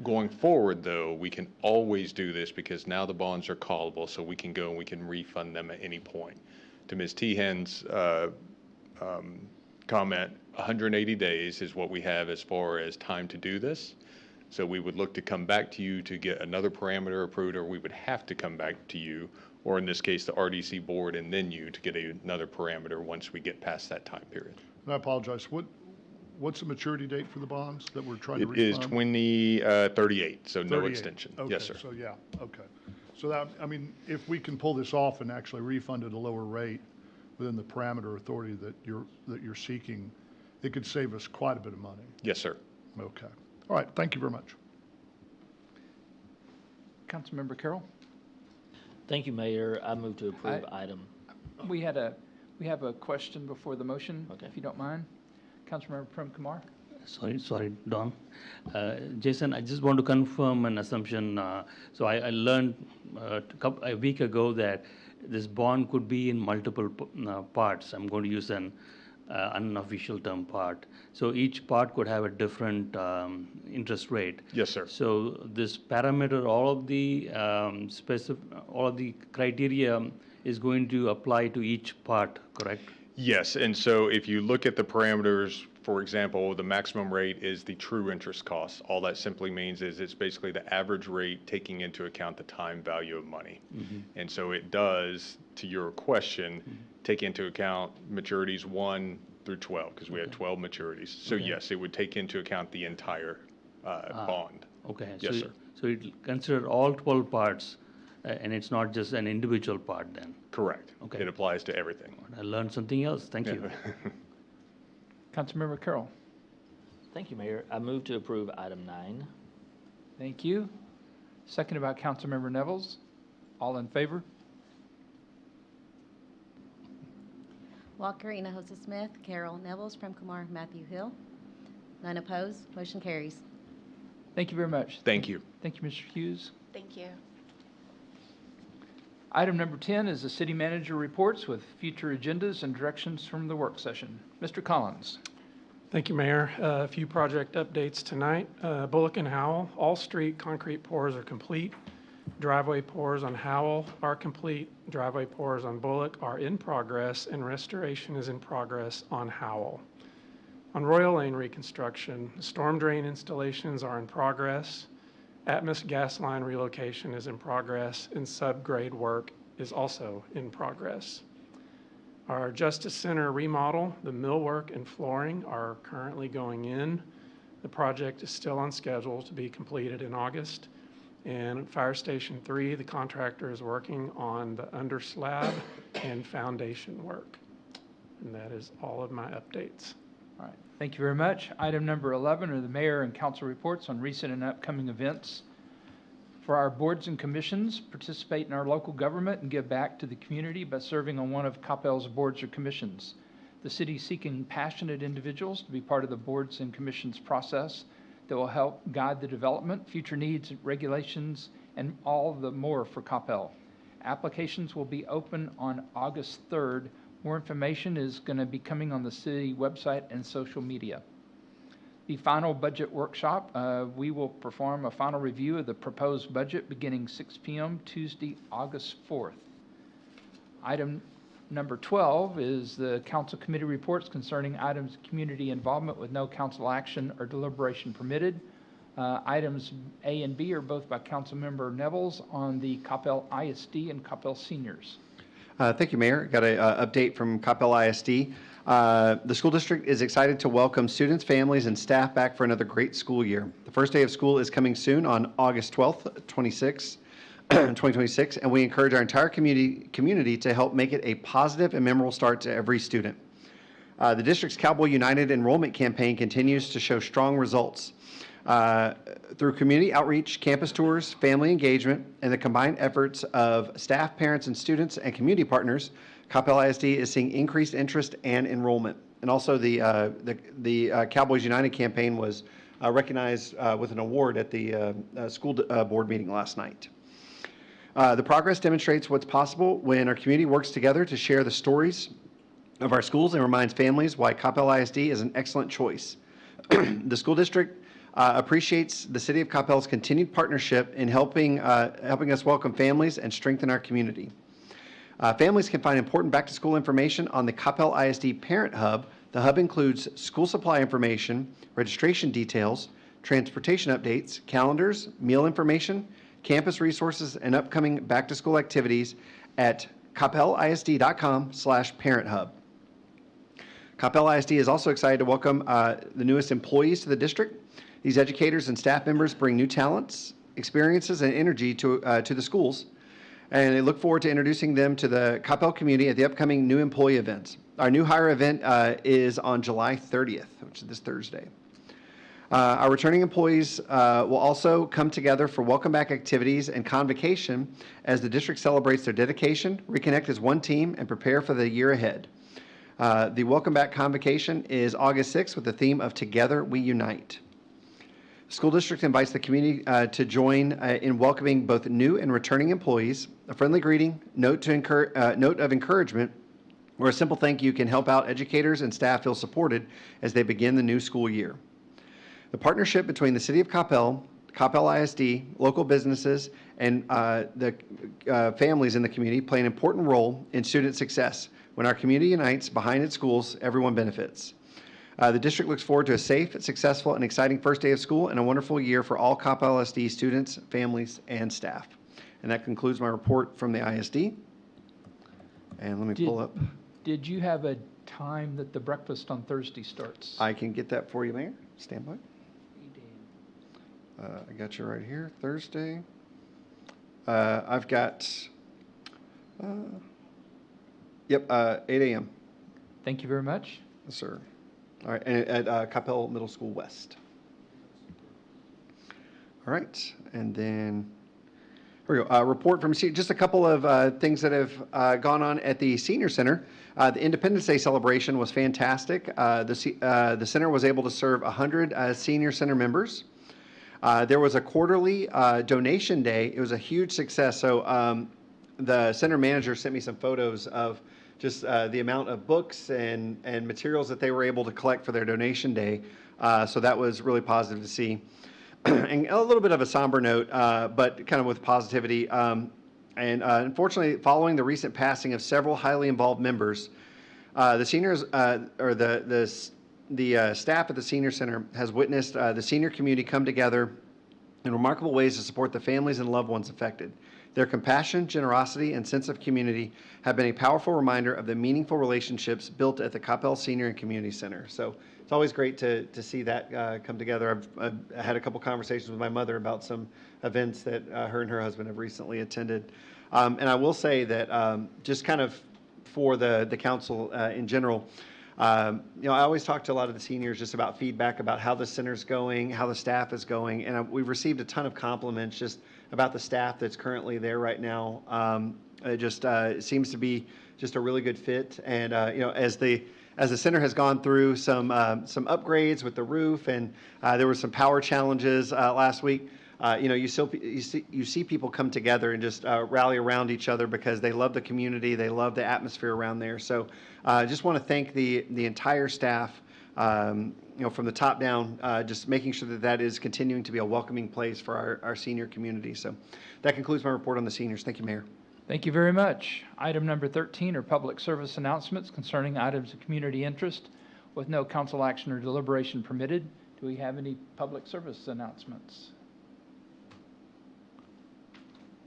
Going forward, though, we can always do this because now the bonds are callable, so we can go and we can refund them at any point. To Ms. Teehan's comment, 180 days is what we have as far as time to do this. So we would look to come back to you to get another parameter approved, or we would have to come back to you, or in this case, the RDC board and then you to get another parameter once we get past that time period. And I apologize, what's the maturity date for the bonds that we're trying to It is refund? 2038, so no 38. extension. Okay, Yes, sir. So, yeah, okay. So that, I mean, if we can pull this off and actually refund at a lower rate within the parameter authority that you're seeking, it could save us quite a bit of money. Yes, sir. Okay. All right, thank you very much. Councilmember Carroll? Thank you, Mayor. I move to approve item. We have a question before the motion, if you don't mind. Councilmember Prem Kumar? Sorry, Don. Jason, I just want to confirm an assumption. So I learned a week ago that this bond could be in multiple parts. I'm going to use an unofficial term part. So each part could have a different interest rate. Yes, sir. So this parameter, all of the criteria is going to apply to each part, correct? Yes, and so if you look at the parameters, for example, the maximum rate is the true interest cost. All that simply means is it's basically the average rate taking into account the time value of money. Mm-hmm. And so it does, to your question, take into account maturities 1 through 12, because we had 12 maturities. So Okay. yes, it would take into account the entire bond. Okay. Yes, so, sir. So it consider all 12 parts, and it's not just an individual part then? Correct. Okay. It applies to everything. I learned something else. Thank you. Councilmember Carroll? Thank you, Mayor. I move to approve item 9. Thank you. Second by Councilmember Nevels. All in favor? Walker, Hinojosa Smith, Carol Nevels, Prem Kumar, Matthew Hill. None opposed, motion carries. Thank you very much. Thank you. Thank you, Mr. Hughes. Thank you. Item number 10 is the city manager reports with future agendas and directions from the work session. Mr. Collins. Thank you, Mayor. A few project updates tonight. Bullock and Howell, all street concrete pours are complete. Driveway pours on Howell are complete. Driveway pours on Bullock are in progress, and restoration is in progress on Howell. On Royal Lane reconstruction, storm drain installations are in progress. Atmos gas line relocation is in progress, and subgrade work is also in progress. Our Justice Center remodel, the millwork and flooring are currently going in. The project is still on schedule to be completed in August. And Fire Station 3, the contractor is working on the under slab and foundation work. And that is all of my updates. All right, thank you very much. Item number 11 are the mayor and council reports on recent and upcoming events. For our boards and commissions, participate in our local government and give back to the community by serving on one of Coppell's boards or commissions. The city is seeking passionate individuals to be part of the boards and commissions process that will help guide the development, future needs, regulations, and all the more for Coppell. Applications will be open on August 3rd. More information is going to be coming on the city website and social media. The final budget workshop, we will perform a final review of the proposed budget beginning 6 p.m. Tuesday, August 4th. Item number 12 is the council committee reports concerning items of community involvement with no council action or deliberation permitted. Items A and B are both by Councilmember Nevels on the Coppell ISD and Coppell seniors. Thank you, Mayor. Got an update from Coppell ISD. The school district is excited to welcome students, families, and staff back for another great school year. The first day of school is coming soon on August 12th, 2026, and we encourage our entire community to help make it a positive and memorable start to every student. The district's Cowboy United enrollment campaign continues to show strong results. Through community outreach, campus tours, family engagement, and the combined efforts of staff, parents, and students and community partners, Coppell ISD is seeing increased interest and enrollment. And also the Cowboys United campaign was recognized with an award at the school board meeting last night. The progress demonstrates what's possible when our community works together to share the stories of our schools and reminds families why Coppell ISD is an excellent choice. The school district appreciates the City of Coppell's continued partnership in helping us welcome families and strengthen our community. Families can find important back-to-school information on the Coppell ISD Parent Hub. The hub includes school supply information, registration details, transportation updates, calendars, meal information, campus resources, and upcoming back-to-school activities at coppellisd.com/parenthub. Coppell ISD is also excited to welcome the newest employees to the district. These educators and staff members bring new talents, experiences, and energy to the schools, and they look forward to introducing them to the Coppell community at the upcoming new employee events. Our new hire event is on July 30th, which is this Thursday. Our returning employees will also come together for welcome back activities and convocation as the district celebrates their dedication, reconnect as one team, and prepare for the year ahead. The welcome back convocation is August 6th with the theme of Together We Unite. School district invites the community to join in welcoming both new and returning employees. A friendly greeting, note of encouragement, or a simple thank you can help out educators and staff feel supported as they begin the new school year. The partnership between the City of Coppell, Coppell ISD, local businesses, and the families in the community play an important role in student success. When our community unites behind its schools, everyone benefits. The district looks forward to a safe, successful, and exciting first day of school and a wonderful year for all Coppell ISD students, families, and staff. And that concludes my report from the ISD. And let me pull up. Did you have a time that the breakfast on Thursday starts? I can get that for you, Mayor. Stand by. I got you right here, Thursday. I've got, 8 a.m. Thank you very much. Yes, sir. All right, and at Coppell Middle School West. All right, and then, here we go. Report from, just a couple of things that have gone on at the Senior Center. The Independence Day celebration was fantastic. The center was able to serve 100 Senior Center members. There was a quarterly donation day. It was a huge success. So the center manager sent me some photos of just the amount of books and materials that they were able to collect for their donation day. So that was really positive to see. And a little bit of a somber note, but kind of with positivity. Unfortunately, following the recent passing of several highly involved members, the seniors, or the staff at the Senior Center has witnessed the senior community come together in remarkable ways to support the families and loved ones affected. Their compassion, generosity, and sense of community have been a powerful reminder of the meaningful relationships built at the Coppell Senior and Community Center. So it's always great to see that come together. I've had a couple conversations with my mother about some events that her and her husband have recently attended. And I will say that just kind of for the council in general, I always talk to a lot of the seniors just about feedback about how the center's going, how the staff is going, and we've received a ton of compliments just about the staff that's currently there right now. It seems to be just a really good fit, and as the center has gone through some upgrades with the roof, and there were some power challenges last week. You see people come together and just rally around each other because they love the community, they love the atmosphere around there. So I just want to thank the entire staff, from the top down, just making sure that is continuing to be a welcoming place for our senior community. So that concludes my report on the seniors. Thank you, Mayor. Thank you very much. Item number 13 are public service announcements concerning items of community interest with no council action or deliberation permitted. Do we have any public service announcements?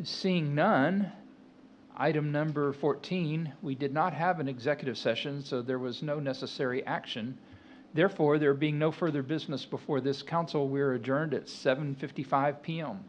Seeing none, item number 14, we did not have an executive session, so there was no necessary action. Therefore, there being no further business before this council, we are adjourned at 7:55 p.m.